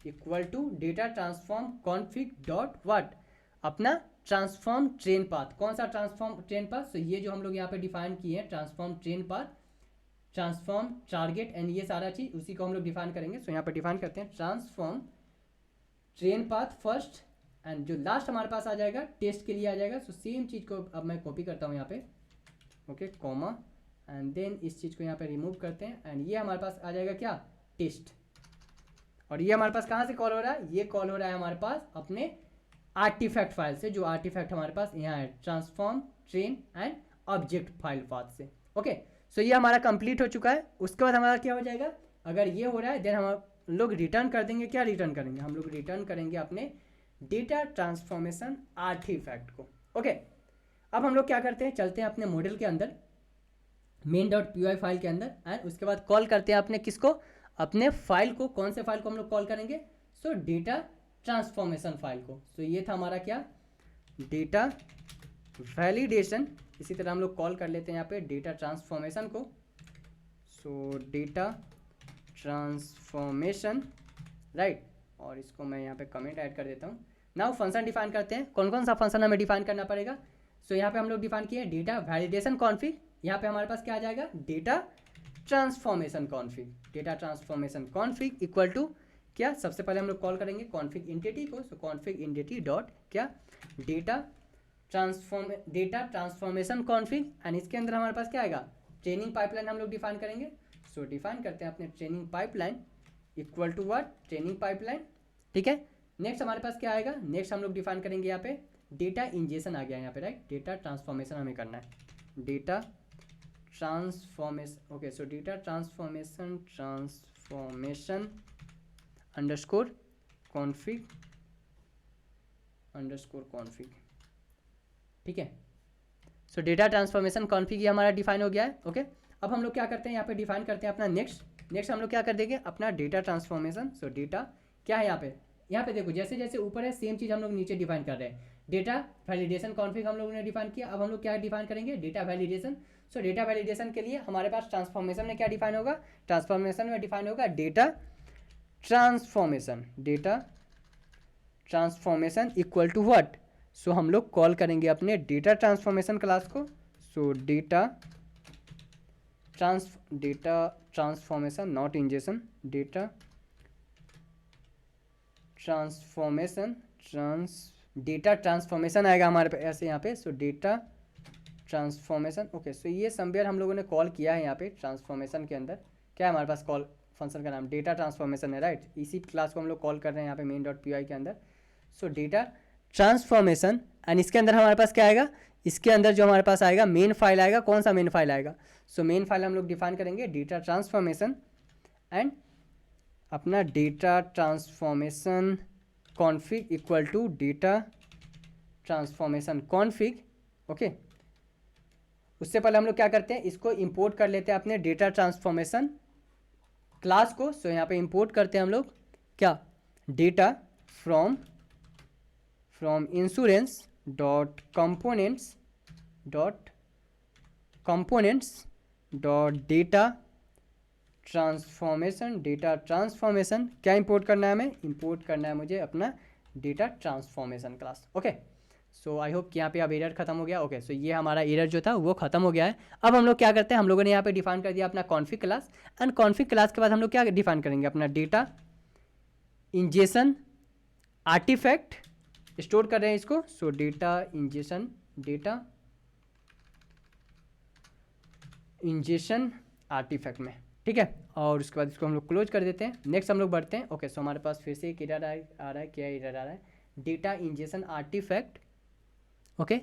equal to data transform config dot what अपना ट्रांसफॉर्म ट्रेन पाथ। कौन सा ट्रांसफॉर्म ट्रेन पाथ, सो ये जो हम लोग यहाँ पे डिफाइन किए हैं transform train path, transform target and ये सारा चीज़ उसी को हम लोग डिफाइन करेंगे। सो यहाँ पे डिफाइन करते हैं transform train path first and जो लास्ट हमारे पास आ जाएगा टेस्ट के लिए आ जाएगा। सो सेम चीज़ को अब मैं कॉपी करता हूँ यहाँ पे ओके कॉमा एंड देन इस चीज़ को यहाँ पे रिमूव करते हैं एंड ये हमारे पास आ जाएगा क्या टेस्ट। और ये हमारे पास कहाँ से कॉल हो रहा है, ये कॉल हो रहा है हमारे पास अपने आर्टिफैक्ट फाइल से, जो आर्टिफैक्ट हमारे पास यहाँ है transform train and object file path से। ओके सो ये हमारा कंप्लीट हो चुका है। उसके बाद हमारा क्या हो जाएगा, अगर ये हो रहा है देन हम लोग रिटर्न कर देंगे, क्या रिटर्न करेंगे, हम लोग रिटर्न करेंगे अपने डेटा ट्रांसफॉर्मेशन आर्टिफैक्ट को। ओके अब हम लोग क्या करते हैं, चलते हैं अपने मॉडल के अंदर main.py फाइल के अंदर एंड उसके बाद कॉल करते हैं अपने किसको, अपने फाइल को। कौन से फाइल को हम लोग कॉल करेंगे, सो डेटा ट्रांसफॉर्मेशन फाइल को। सो ये था हमारा क्या डेटा वैलिडेशन, इसी तरह हम लोग कॉल कर लेते हैं यहाँ पे डेटा ट्रांसफॉर्मेशन को। सो डेटा ट्रांसफॉर्मेशन राइट, और इसको मैं यहाँ पे कमेंट ऐड कर देता हूँ। नाउ फंक्शन डिफाइन करते हैं, कौन कौन सा फंक्शन हमें डिफाइन करना पड़ेगा। सो यहाँ पे हम लोग डिफाइन किए डेटा वैलिडेशन कॉन्फिग, यहाँ पे हमारे पास क्या आ जाएगा data transformation config, data transformation config equal to क्या, सबसे पहले हम लोग कॉल करेंगे कॉन्फिग इंटिटी को। सो कॉन्फिग इंटिटी डॉट क्या डेटा ट्रांसफॉर्मेशन कॉन्फिग एंड इसके अंदर हमारे पास क्या आएगा ट्रेनिंग पाइपलाइन हम लोग डिफाइन करेंगे। सो डिफाइन करते हैं अपने training pipeline equal to what training pipeline, ठीक है। नेक्स्ट हमारे पास क्या आएगा, नेक्स्ट हम लोग डिफाइन करेंगे यहाँ पे डेटा इंजेक्शन आ गया यहाँ पे राइट, डेटा ट्रांसफॉर्मेशन हमें करना है, डेटा ट्रांसफॉर्मेशन। ओके सो डेटा ट्रांसफॉर्मेशन अंडरस्कोर कॉन्फिग, ठीक है। सो डेटा ट्रांसफॉर्मेशन कॉन्फिग ये हमारा डिफाइन हो गया है। ओके अब हम लोग क्या करते हैं यहाँ पे डिफाइन करते हैं अपना नेक्स्ट हम लोग क्या कर देंगे अपना डेटा ट्रांसफॉर्मेशन। सो डेटा क्या है यहाँ पे देखो जैसे जैसे ऊपर है सेम चीज़ हम लोग नीचे डिफाइन कर रहे हैं। डेटा वैलिडेशन कॉन्फिग हम लोगों ने डिफाइन किया, अब हम लोग क्या डिफाइन करेंगे डेटा वैलिडेशन। सो डेटा वैलिडेशन के लिए हमारे पास ट्रांसफॉर्मेशन में क्या डिफाइन होगा, ट्रांसफॉर्मेशन में डिफाइन होगा data transformation equal to what. So हम लोग कॉल करेंगे अपने डेटा ट्रांसफॉर्मेशन क्लास को। So data transformation not injection, data transformation आएगा हमारे पे ऐसे यहाँ पे। So data transformation okay. So ये समवेयर हम लोगों ने कॉल किया है यहाँ पे ट्रांसफॉर्मेशन के अंदर, क्या है हमारे पास कॉल फंक्शन का नाम डेटा ट्रांसफॉर्मेशन है राइट, इसी क्लास को हम लोग कॉल कर रहे हैं यहाँ पे main.py के अंदर। सो डेटा ट्रांसफॉर्मेशन एंड इसके अंदर हमारे पास क्या आएगा, इसके अंदर जो हमारे पास आएगा मेन फाइल आएगा, कौन सा मेन फाइल आएगा। सो मेन फाइल हम लोग डिफाइन करेंगे डेटा ट्रांसफॉर्मेशन एंड अपना data transformation config equal to data transformation config. Okay उससे पहले हम लोग क्या करते हैं, इसको इंपोर्ट कर लेते हैं अपने डेटा ट्रांसफॉर्मेशन क्लास को। सो यहाँ पे इंपोर्ट करते हैं हम लोग क्या data from insurance dot components dot data transformation क्या इंपोर्ट करना है हमें, इंपोर्ट करना है मुझे अपना data transformation class. Okay so I hope कि यहाँ पे अब एरर खत्म हो गया। ओके सो ये हमारा एरर जो था वो खत्म हो गया है। अब हम लोग क्या करते हैं, हम लोगों ने यहाँ पे डिफाइन कर दिया अपना config class and config class के बाद हम लोग क्या डिफाइन करेंगे अपना डेटा इंजेक्शन आर्टिफैक्ट स्टोर कर रहे हैं इसको, सो डेटा इंजेशन आर्टिफैक्ट में, ठीक है। और उसके बाद इसको हम लोग क्लोज कर देते हैं। नेक्स्ट हम लोग बढ़ते हैं। ओके, सो हमारे पास फिर से एक एरर आ रहा है। क्या एरर आ रहा है? Data ingestion artifact, okay,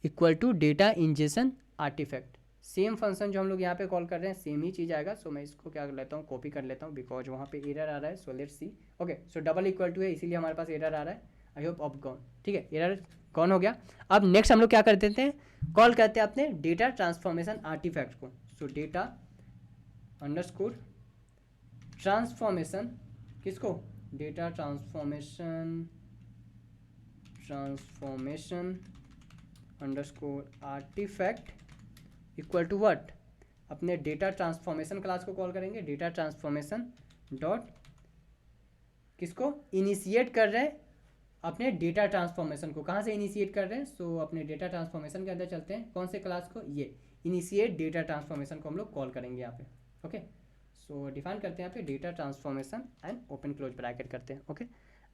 equal to data ingestion artifact. Same function जो हम लोग यहाँ पे कॉल कर रहे हैं सेम ही चीज़ आएगा। सो मैं इसको क्या कर लेता हूँ, कॉपी कर लेता हूँ, बिकॉज वहाँ पे एरर आ रहा है। So let's see. Okay, so double equal to है, इसीलिए हमारे पास एरर आ रहा है। आई होप अब गॉन, ठीक है, एरर गॉन हो गया। अब नेक्स्ट हम लोग क्या कर देते हैं, कॉल करते हैं अपने डेटा ट्रांसफॉर्मेशन आर्टिफैक्ट को। सो डेटा अंडरस्कोर ट्रांसफॉर्मेशन, किसको? Data transformation underscore artifact equal to what, अपने डेटा ट्रांसफॉर्मेशन क्लास को कॉल करेंगे। डेटा ट्रांसफॉर्मेशन डॉट किसको इनिशिएट कर रहे हैं, अपने डेटा ट्रांसफॉर्मेशन को। कहाँ से इनिशिएट कर रहे हैं? सो अपने डेटा ट्रांसफॉर्मेशन के अंदर चलते हैं। कौन से क्लास को? ये इनिशिएट डेटा ट्रांसफॉर्मेशन को हम लोग कॉल करेंगे यहाँ पे। ओके, सो डिफाइन करते हैं यहाँ पे data transformation and open close bracket करते हैं। ओके,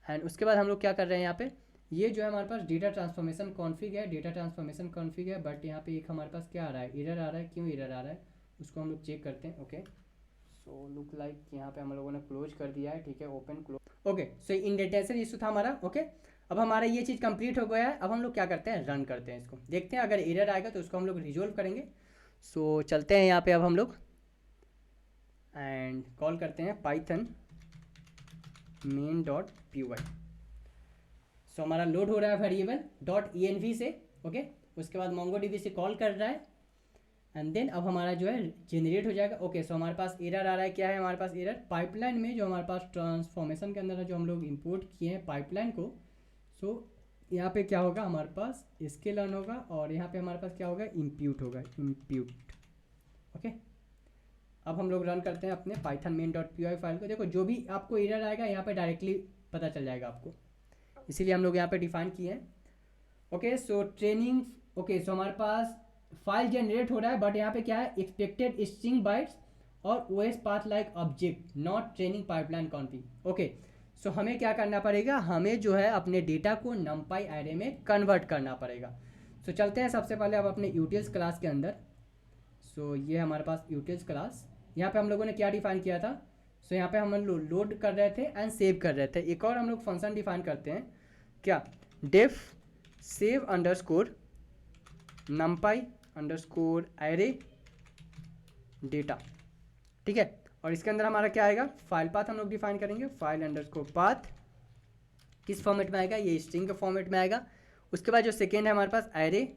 एंड उसके बाद हम लोग क्या कर रहे हैं यहाँ पे, ये जो है हमारे पास डेटा ट्रांसफॉर्मेशन कॉन्फिग है, डेटा ट्रांसफॉर्मेशन कॉन्फिग है, बट यहाँ पे एक हमारे पास क्या आ रहा है, एरर आ रहा है। क्यों एरर आ रहा है उसको हम लोग चेक करते हैं। ओके, सो लुक लाइक यहाँ पे हम लोगों ने क्लोज कर दिया है, ठीक है, ओपन क्लोज। ओके, सो इंडेंटेशन इशू था हमारा। ओके, अब हमारा ये चीज़ कंप्लीट हो गया है। अब हम लोग क्या करते हैं, रन करते हैं इसको, देखते हैं अगर एरर आएगा तो उसको हम लोग रिजोल्व करेंगे। सो चलते हैं यहाँ पे अब हम लोग एंड कॉल करते हैं पाइथन main.py। सो हमारा लोड हो रहा है वेरिएबल .env से। ओके, उसके बाद mongodb से कॉल कर रहा है एंड देन अब हमारा जो है जनरेट हो जाएगा। ओके, सो हमारे पास एरर आ रहा है। क्या है हमारे पास एरर? पाइपलाइन में जो हमारे पास ट्रांसफॉर्मेशन के अंदर जो हम लोग इंपोर्ट किए हैं पाइपलाइन को, सो यहाँ पे क्या होगा, हमारे पास इसके लर्न होगा और यहाँ पे हमारे पास क्या होगा, इम्प्यूट होगा, इम्प्यूट। ओके, अब हम लोग रन करते हैं अपने पाइथन main.py फाइल को। देखो जो भी आपको एरर आएगा यहाँ पे डायरेक्टली पता चल जाएगा आपको, इसीलिए हम लोग यहाँ पे डिफाइन किए हैं। Okay, so training. Okay, so हमारे पास फाइल जनरेट हो रहा है, बट यहाँ पे क्या है, एक्सपेक्टेड स्ट्रिंग बाइट्स और OS path like object not training pipeline config. Okay, so हमें क्या करना पड़ेगा, हमें जो है अपने डेटा को numpy एरे में कन्वर्ट करना पड़ेगा। सो चलते हैं सबसे पहले अब अपने यूटिल्स क्लास के अंदर। सो ये हमारे पास यूटिल्स क्लास, यहाँ पे हम लोगों ने क्या डिफाइन किया था, सो यहाँ पे हम लोड कर रहे थे एंड सेव कर रहे थे। एक और हम लोग फंक्शन डिफाइन करते हैं, क्या, def save underscore numpy underscore array data, ठीक है। और इसके अंदर हमारा क्या आएगा, फाइल पाथ हम लोग डिफाइन करेंगे। फाइल अंडरस्कोर पाथ किस फॉर्मेट में आएगा, ये स्ट्रिंग के फॉर्मेट में आएगा। उसके बाद जो सेकेंड है हमारे पास एरे,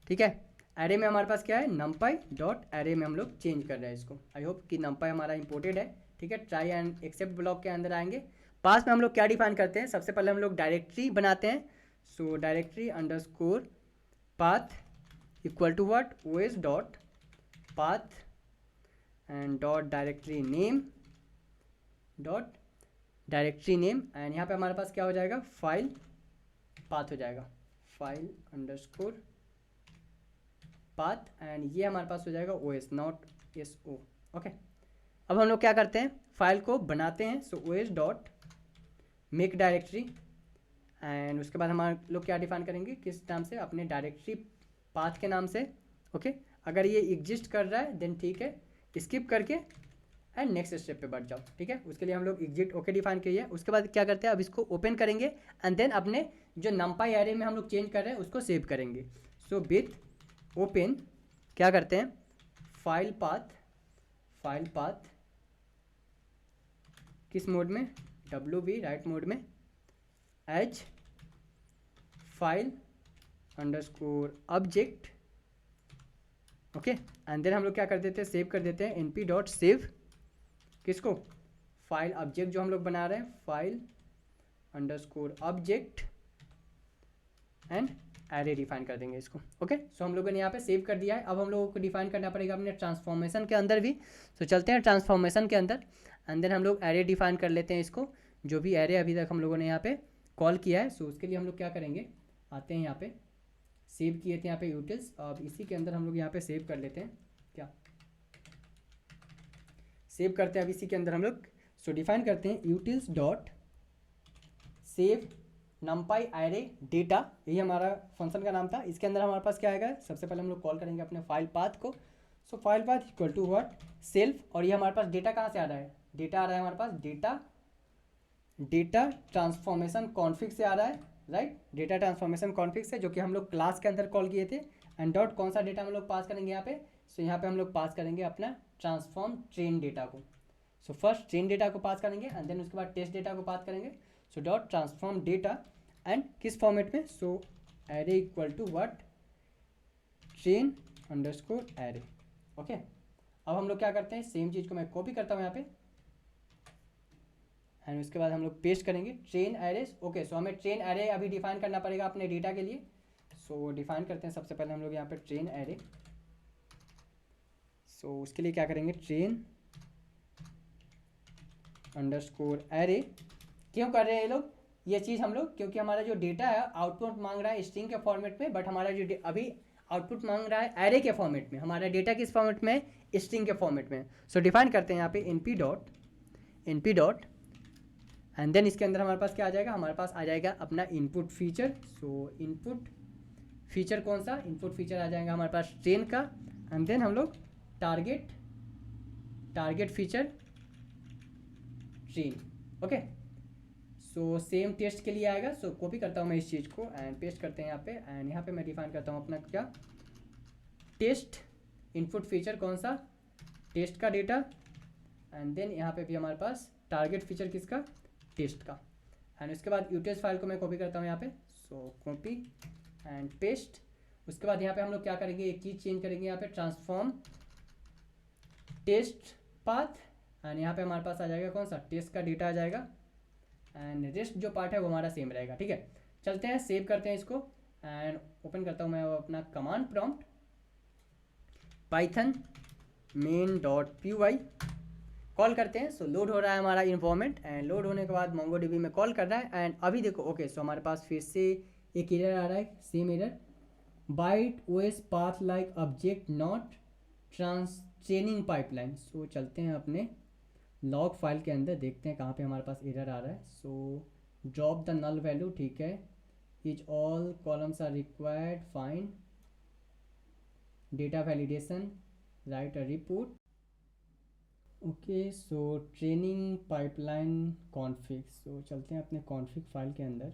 ठीक है। एरे में हमारे पास क्या है, numpy डॉट एरे में हम लोग चेंज कर रहे हैं इसको। आई होप कि numpy हमारा इंपोर्टेड है, ठीक है। ट्राई एंड एक्सेप्ट ब्लॉक के अंदर आएंगे। पास में हम लोग क्या डिफाइन करते हैं, सबसे पहले हम लोग डायरेक्टरी बनाते हैं। So directory underscore path equal to what, OS dot path and dot directory name dot directory name, and यहाँ पे हमारे पास क्या हो जाएगा, फाइल पाथ हो जाएगा, फाइल अंडरस्कोर पाथ, एंड ये हमारे पास हो जाएगा ओएस नॉट एसओ। ओके, अब हम लोग क्या करते हैं, फाइल को बनाते हैं। So OS dot make directory, and उसके बाद हमारे लोग क्या डिफाइन करेंगे, किस नाम से, अपने डायरेक्टरी पाथ के नाम से। ओके, अगर ये एग्जिस्ट कर रहा है देन ठीक है, स्किप करके एंड नेक्स्ट स्टेप पे बढ़ जाओ, ठीक है। उसके लिए हम लोग एग्जिट ओके डिफाइन किए हैं। उसके बाद क्या करते हैं, अब इसको ओपन करेंगे एंड देन अपने जो numpy एरे में हम लोग चेंज कर रहे हैं उसको सेव करेंगे। सो विथ ओपन क्या करते हैं, फाइल पाथ किस मोड में, WV राइट मोड में, as file underscore object. Okay, and then हम लोग क्या कर देते हैं, सेव कर देते हैं np डॉट सेव किसको, फाइल ऑब्जेक्ट जो हम लोग बना रहे हैं, file underscore object and array define कर देंगे इसको। ओके, सो हम लोगों ने यहाँ पे सेव कर दिया है। अब हम लोगों को डिफाइन करना पड़ेगा अपने ट्रांसफॉर्मेशन के अंदर भी। सो चलते हैं ट्रांसफॉर्मेशन के अंदर एंड देन हम लोग एरे डिफाइन कर लेते हैं इसको, जो भी एरे अभी तक हम लोगों ने यहाँ पे कॉल किया है। सो उसके लिए हम लोग क्या करेंगे, आते हैं यहाँ पे, सेव किए थे यहाँ पे यूटिल्स, अब इसी के अंदर हम लोग यहाँ पे सेव कर लेते हैं, क्या सेव करते हैं अब इसी के अंदर हम लोग। सो डिफाइन करते हैं utils dot save numpy array data, यही हमारा फंक्शन का नाम था। इसके अंदर हमारे पास क्या आएगा, सबसे पहले हम लोग कॉल करेंगे अपने फाइल पाथ को। So file path equal to what, self, और ये हमारे पास डेटा कहाँ से आ रहा है, डेटा आ रहा है हमारे पास डेटा ट्रांसफॉर्मेशन कॉन्फिग से आ रहा है, राइट। डेटा ट्रांसफॉर्मेशन कॉन्फिग से, जो कि हम लोग क्लास के अंदर कॉल किए थे। एंड डॉट कौन सा डेटा हम लोग पास करेंगे यहाँ पे, सो यहाँ पे हम लोग पास करेंगे अपना ट्रांसफॉर्म ट्रेन डेटा को। सो फर्स्ट ट्रेन डेटा को पास करेंगे एंड देन उसके बाद टेस्ट डेटा को पास करेंगे। So dot transform data and किस फॉर्मेट में, so array equal to what, train underscore array. Okay, अब हम लोग क्या करते हैं, सेम चीज़ को मैं कॉपी करता हूँ यहाँ पे एंड उसके बाद हम लोग पेस्ट करेंगे ट्रेन एरेस। ओके, सो हमें ट्रेन एरे अभी डिफाइन करना पड़ेगा अपने डेटा के लिए। सो डिफाइन करते हैं सबसे पहले हम लोग यहाँ पे ट्रेन एरे। सो उसके लिए क्या करेंगे, ट्रेन अंडरस्कोर एरे। क्यों कर रहे हैं ये लोग ये चीज़ हम लोग, क्योंकि हमारा जो डेटा है आउटपुट मांग रहा है स्ट्रिंग के फॉर्मेट में, बट हमारा जो अभी आउटपुट मांग रहा है एरे के फॉर्मेट में। हमारा डेटा किस फॉर्मेट में है, स्ट्रिंग के फॉर्मेट में। सो डिफाइन करते हैं यहाँ पे np डॉट एंड देन इसके अंदर हमारे पास क्या आ जाएगा, हमारे पास आ जाएगा अपना input feature. So input feature कौन सा, इनपुट फीचर आ जाएगा हमारे पास ट्रेन का। एंड देन हम लोग target feature train. Okay, so same test के लिए आएगा। सो कॉपी करता हूँ मैं इस चीज़ को एंड पेस्ट करते हैं यहाँ पे। एंड यहाँ पे मैं डिफाइन करता हूँ अपना क्या, टेस्ट इनपुट फीचर कौन सा, टेस्ट का डेटा। एंड देन यहाँ पे भी हमारे पास टारगेट फीचर किसका, टेस्ट का। एंड उसके बाद यूटीएस फाइल को मैं कॉपी करता हूँ यहाँ पे। सो कॉपी एंड पेस्ट। उसके बाद यहाँ पे हम लोग क्या करेंगे, एक चीज़ चेंज करेंगे यहाँ पे, ट्रांसफॉर्म टेस्ट पाथ। एंड यहाँ पे हमारे पास आ जाएगा कौन सा, टेस्ट का डेटा आ जाएगा। एंड रेस्ट जो पार्ट है वो हमारा सेम रहेगा, ठीक है। चलते हैं, सेव करते हैं इसको एंड ओपन करता हूँ मैं अपना command prompt, Python main.py call करते हैं। सो लोड हो रहा है हमारा इन्फॉर्मेंट एंड लोड होने के बाद मोंगोडीबी में कॉल कर रहा है। एंड अभी देखो, ओके, सो हमारे पास फिर से एक एरर आ रहा है, same error, byte OS path like object not training pipeline. So चलते हैं अपने लॉग फाइल के अंदर, देखते हैं कहाँ पे हमारे पास एरर आ रहा है। So drop the null value, ठीक है, is all columns are required, fine, data validation, write a report. Okay, so training pipeline config. So चलते हैं अपने कॉन्फ़िग फाइल के अंदर,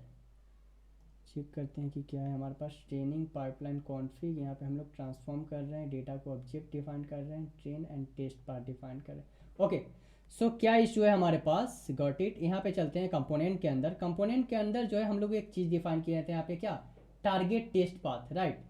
चेक करते हैं कि क्या है हमारे पास, ट्रेनिंग पाइपलाइन कॉन्फ़िग। यहाँ पे हम लोग ट्रांसफॉर्म कर रहे हैं, डेटा को ऑब्जेक्ट डिफाइन कर रहे हैं, train and test part define कर रहे हैं। ओके, सो क्या इशू है हमारे पास, गॉट इट। यहाँ पे चलते हैं कंपोनेंट के अंदर। कंपोनेंट के अंदर जो है हम लोग एक चीज़ डिफाइन किए थे यहाँ पे, क्या, target test path, right.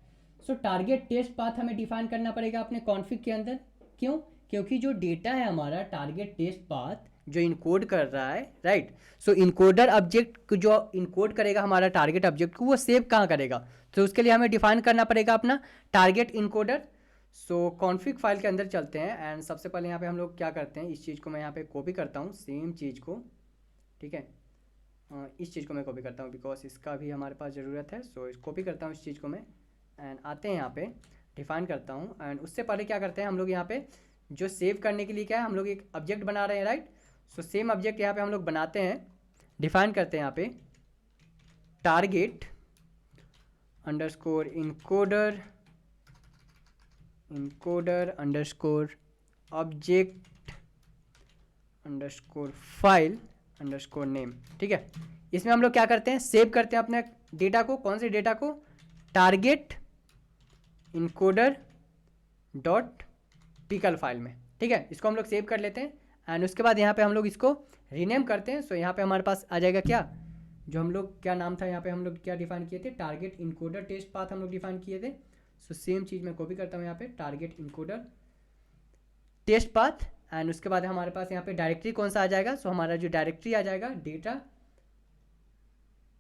So target test path हमें डिफाइन करना पड़ेगा अपने कॉन्फ़िग के अंदर। क्यों, क्योंकि जो डेटा है हमारा टारगेट टेस्ट पाथ जो इनकोड कर रहा है, राइट। सो इनकोडर ऑब्जेक्ट जो इनकोड करेगा हमारा टारगेट ऑब्जेक्ट को, वो सेव कहाँ करेगा, तो उसके लिए हमें डिफाइन करना पड़ेगा अपना टारगेट इनकोडर। सो कॉन्फ़िग फाइल के अंदर चलते हैं एंड सबसे पहले यहाँ पे हम लोग क्या करते हैं, इस चीज़ को मैं यहाँ पे कॉपी करता हूँ, सेम चीज़ को, ठीक है। इस चीज़ को मैं कॉपी करता हूँ बिकॉज इसका भी हमारे पास ज़रूरत है। सो कॉपी करता हूँ इस चीज़ को मैं एंड आते हैं यहाँ पे, डिफाइन करता हूँ। एंड उससे पहले क्या करते हैं हम लोग, यहाँ पे जो सेव करने के लिए क्या है, हम लोग एक ऑब्जेक्ट बना रहे हैं, राइट। सो सेम ऑब्जेक्ट यहाँ पे हम लोग बनाते हैं, डिफाइन करते हैं यहाँ पे target underscore encoder underscore object underscore file underscore name, ठीक है। इसमें हम लोग क्या करते हैं, सेव करते हैं अपने डेटा को, कौन से डेटा को, target encoder dot pickle file में, ठीक है। इसको हम लोग सेव कर लेते हैं एंड उसके बाद यहाँ पे हम लोग इसको रीनेम करते हैं। सो यहाँ पे हमारे पास आ जाएगा क्या, जो हम लोग क्या नाम था यहाँ पे हम लोग क्या डिफाइन किए थे, टारगेट इनकोडर टेस्ट पाथ हम लोग डिफाइन किए थे। सो सेम चीज़ मैं कॉपी करता हूँ यहाँ पे, target encoder test path. And उसके बाद हमारे पास यहाँ पे डायरेक्टरी कौन सा आ जाएगा, सो हमारा जो डायरेक्टरी आ जाएगा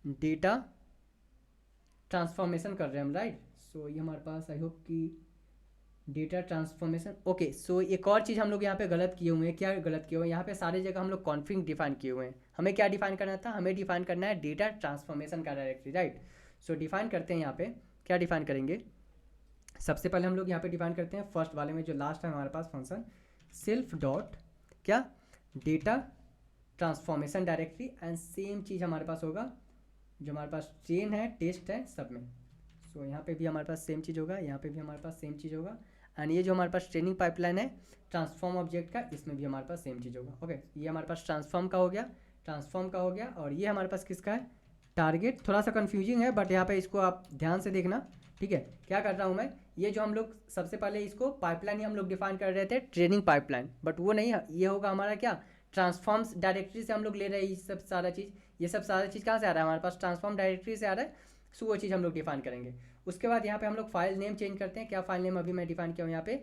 डेटा ट्रांसफॉर्मेशन कर रहे हैं हम, राइट। सो ये हमारे पास, आई होप कि डेटा ट्रांसफॉर्मेशन। ओके, सो एक और चीज़ हम लोग यहाँ पे गलत किए हुए हैं, क्या गलत किए हुए हैं, यहाँ पे सारी जगह हम लोग कॉन्फिग डिफाइन किए हुए हैं। हमें क्या डिफाइन करना था, हमें डिफाइन करना है डेटा ट्रांसफॉर्मेशन का डायरेक्टरी, राइट। सो डिफाइन करते हैं यहाँ पे, क्या डिफाइन करेंगे, सबसे पहले हम लोग यहाँ पे डिफाइन करते हैं फर्स्ट वाले में जो लास्ट है हमारे पास फंक्शन, सेल्फ डॉट क्या, data transformation directory. And same चीज़ हमारे पास होगा जो हमारे पास ट्रेन है, टेस्ट है, सब में। सो यहाँ पे भी हमारे पास सेम चीज़ होगा, यहाँ पे भी हमारे पास सेम चीज़ होगा। एंड ये जो हमारे पास ट्रेनिंग पाइपलाइन है ट्रांसफॉर्म ऑब्जेक्ट का, इसमें भी हमारे पास सेम चीज़ होगा। ओके, ये हमारे पास ट्रांसफॉर्म का हो गया, ट्रांसफॉर्म का हो गया। और ये हमारे पास किसका है, टारगेट। थोड़ा सा कन्फ्यूजिंग है बट यहाँ पे इसको आप ध्यान से देखना, ठीक है। क्या कर रहा हूँ मैं, ये जो हम लोग सबसे पहले इसको पाइपलाइन ही हम लोग डिफाइन कर रहे थे, ट्रेनिंग पाइपलाइन, बट वो नहीं है, ये होगा हमारा क्या, ट्रांसफॉर्म्स डायरेक्टरी से हम लोग ले रहे हैं ये सब सारा चीज़। ये सब सारा चीज़ कहाँ से आ रहा है, हमारे पास ट्रांसफॉर्म डायरेक्टरी से आ रहा है। सो वो चीज़ हम लोग डिफाइन करेंगे। उसके बाद यहाँ पे हम लोग फाइल नेम चेंज करते हैं। क्या फाइल नेम अभी मैं डिफाइन किया हूँ यहाँ पे,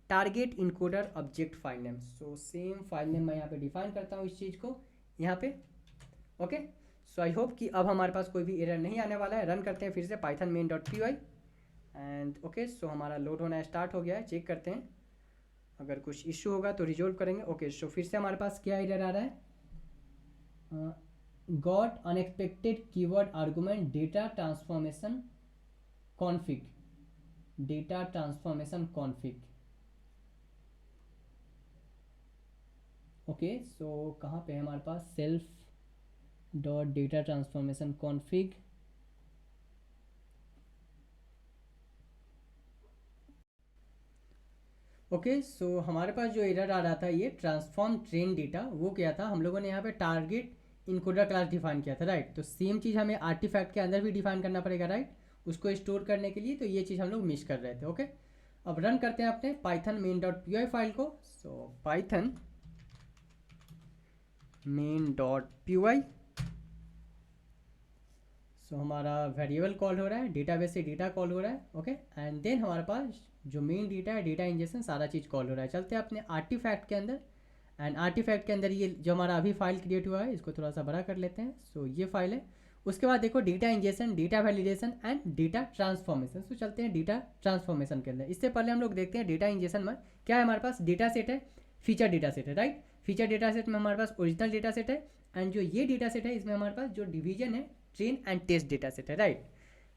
target encoder object file name. So same file name मैं यहाँ पे डिफाइन करता हूँ इस चीज़ को यहाँ पे। ओके, सो आई होप कि अब हमारे पास कोई भी एरर नहीं आने वाला है। रन करते हैं फिर से Python main dot P Y and okay, so हमारा लोड होना स्टार्ट हो गया है। चेक करते हैं, अगर कुछ इशू होगा तो रिजोल्व करेंगे। ओके, सो फिर से हमारे पास क्या एरर आ रहा है, got unexpected keyword argument data transformation config, data transformation config. Okay, so कहाँ पे है हमारे पास, self dot data transformation config. Okay, so हमारे पास जो एरर आ रहा था ये ट्रांसफॉर्म ट्रेन डेटा, वो क्या था, हम लोगों ने यहाँ पे टारगेट इनकोडर क्लास डिफाइन किया था, राइट। तो सेम चीज़ हमें आर्टिफैक्ट के अंदर भी डिफाइन करना पड़ेगा, राइट, उसको स्टोर करने के लिए। तो ये चीज़ हम लोग मिस कर रहे थे। ओके, अब रन करते हैं अपने Python main dot P Y file को। So Python main dot P Y, so हमारा वेरिएबल कॉल हो रहा है, डेटाबेस से डेटा कॉल हो रहा है। ओके, एंड देन हमारे पास जो मेन डेटा है, डेटा इंजेक्शन, सारा चीज़ कॉल हो रहा है। चलते हैं अपने आर्टिफैक्ट के अंदर एंड आर्टिफैक्ट के अंदर ये जो हमारा अभी फाइल क्रिएट हुआ है, इसको थोड़ा सा बड़ा कर लेते हैं। सो ये फाइल है। उसके बाद देखो data injection, data validation and data transformation. So चलते हैं डेटा ट्रांसफॉर्मेशन के अंदर। इससे पहले हम लोग देखते हैं डेटा इंजेक्शन में क्या है। हमारे पास डेटा सेट है, फीचर डेटा सेट है, राइट। फीचर डेटा सेट में हमारे पास ओरिजिनल डेटा सेट है एंड जो ये डेटा सेट है इसमें हमारे पास जो डिवीजन है, train and test data set है, राइट।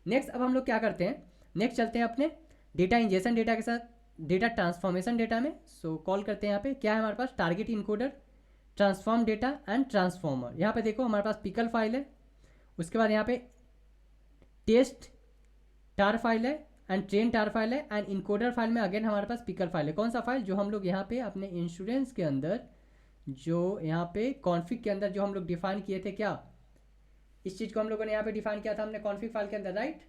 नेक्स्ट अब हम लोग क्या करते हैं, नेक्स्ट चलते हैं अपने डेटा इंजेक्शन डेटा के साथ डेटा ट्रांसफॉर्मेशन डेटा में। सो कॉल करते हैं यहाँ पे, क्या है हमारे पास, target encoder, transform data and transformer. यहाँ पे देखो हमारे पास पिकल फाइल है, उसके बाद यहाँ पे टेस्ट टार फाइल है एंड ट्रेन टार फाइल है एंड इनकोडर फाइल में अगेन हमारे पास पिकल फाइल है। कौन सा फाइल, जो हम लोग यहाँ पे अपने इंश्योरेंस के अंदर, जो यहाँ पे कॉन्फिग के अंदर जो हम लोग डिफाइन किए थे, क्या इस चीज़ को हम लोगों ने यहाँ पे डिफाइन किया था हमने कॉन्फिग फाइल के अंदर, राइट।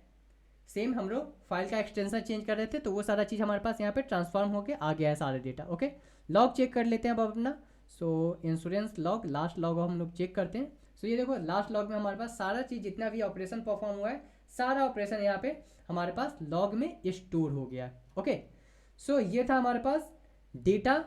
सेम हम लोग फाइल का एक्सटेंशन चेंज कर रहे थे, तो वो सारा चीज़ हमारे पास यहाँ पे ट्रांसफॉर्म होके आ गया है सारे डेटा। ओके, लॉग चेक कर लेते हैं अब अपना। सो इंश्योरेंस लॉग, लास्ट लॉग हम लोग चेक करते हैं। सो ये देखो लास्ट लॉग में हमारे पास सारा चीज़ जितना भी ऑपरेशन परफॉर्म हुआ है, सारा ऑपरेशन यहाँ पे हमारे पास लॉग में स्टोर हो गया है। ओके, सो ये था हमारे पास डेटा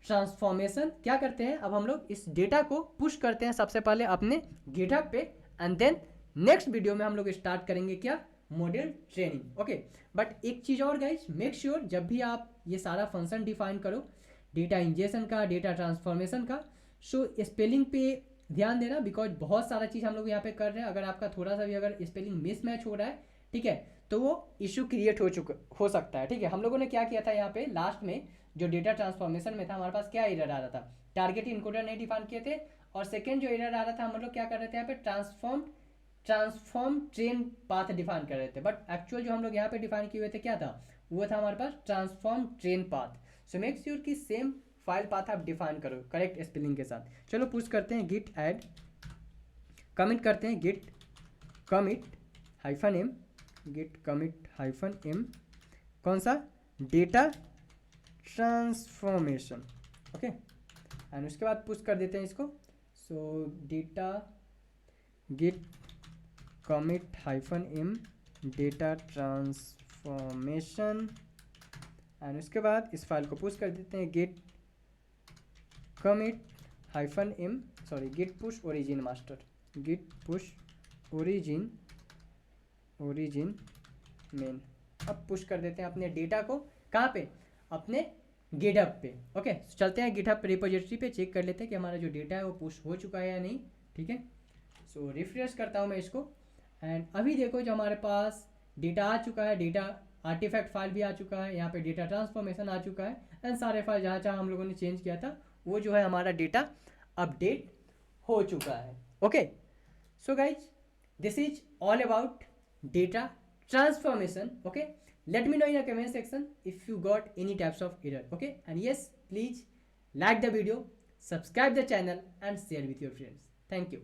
ट्रांसफॉर्मेशन। क्या करते हैं अब हम लोग इस डेटा को पुश करते हैं सबसे पहले अपने गिटहब पे एंड देन नेक्स्ट वीडियो में हम लोग स्टार्ट करेंगे क्या, मॉडल ट्रेनिंग। ओके, बट एक चीज़ और गाइज, मेक श्योर जब भी आप ये सारा फंक्शन डिफाइन करो, डेटा इंजेक्शन का, डेटा ट्रांसफॉर्मेशन का, सो स्पेलिंग पे ध्यान देना, बिकॉज बहुत सारा चीज़ हम लोग यहाँ पे कर रहे हैं। अगर आपका थोड़ा सा भी अगर स्पेलिंग मिसमैच हो रहा है, ठीक है, तो वो इशू क्रिएट हो सकता है, ठीक है। हम लोगों ने क्या किया था यहाँ पे लास्ट में, जो डेटा ट्रांसफॉर्मेशन में था, हमारे पास क्या एरर आ रहा था, टारगेट इनकोडर नहीं डिफाइन किए थे, और सेकेंड जो एरर आ रहा था, हम लोग क्या कर रहे थे यहाँ पे, ट्रांसफॉर्म ट्रेन पाथ डिफाइन कर रहे थे, बट एक्चुअल जो हम लोग यहाँ पे डिफाइन किए हुए थे क्या था, वो था हमारे पास transform train path. So make sure कि सेम फाइल पाथ आप डिफाइन करो करेक्ट स्पेलिंग के साथ। चलो पुश करते हैं गिट ऐड, कमिट करते हैं git commit hyphen M, git commit hyphen M, कौन सा, डेटा ट्रांसफॉर्मेशन। ओके, एंड उसके बाद पुश कर देते हैं इसको। So data git commit hyphen M data transformation, and उसके बाद इस फाइल को पुश कर देते हैं git commit hyphen M, sorry git push origin master, git push origin main. अब पुश कर देते हैं अपने डेटा को, कहाँ पे, अपने गिटहब पे। ओके, चलते हैं गिटहब रिपोजिटरी पे, चेक कर लेते हैं कि हमारा जो डेटा है वो पुश हो चुका है या नहीं, ठीक है। सो रिफ्रेश करता हूँ मैं इसको एंड अभी देखो जो हमारे पास डेटा आ चुका है, डेटा आर्टिफैक्ट फाइल भी आ चुका है, यहाँ पे डेटा ट्रांसफॉर्मेशन आ चुका है एंड सारे फाइल जहाँ जहाँ हम लोगों ने चेंज किया था वो जो है हमारा डेटा अपडेट हो चुका है। Okay, so guys This is all about data transformation. Okay, let me know in the comment section if you got any types of error. Okay, and yes, please like the video, subscribe the channel and share with your friends. Thank you.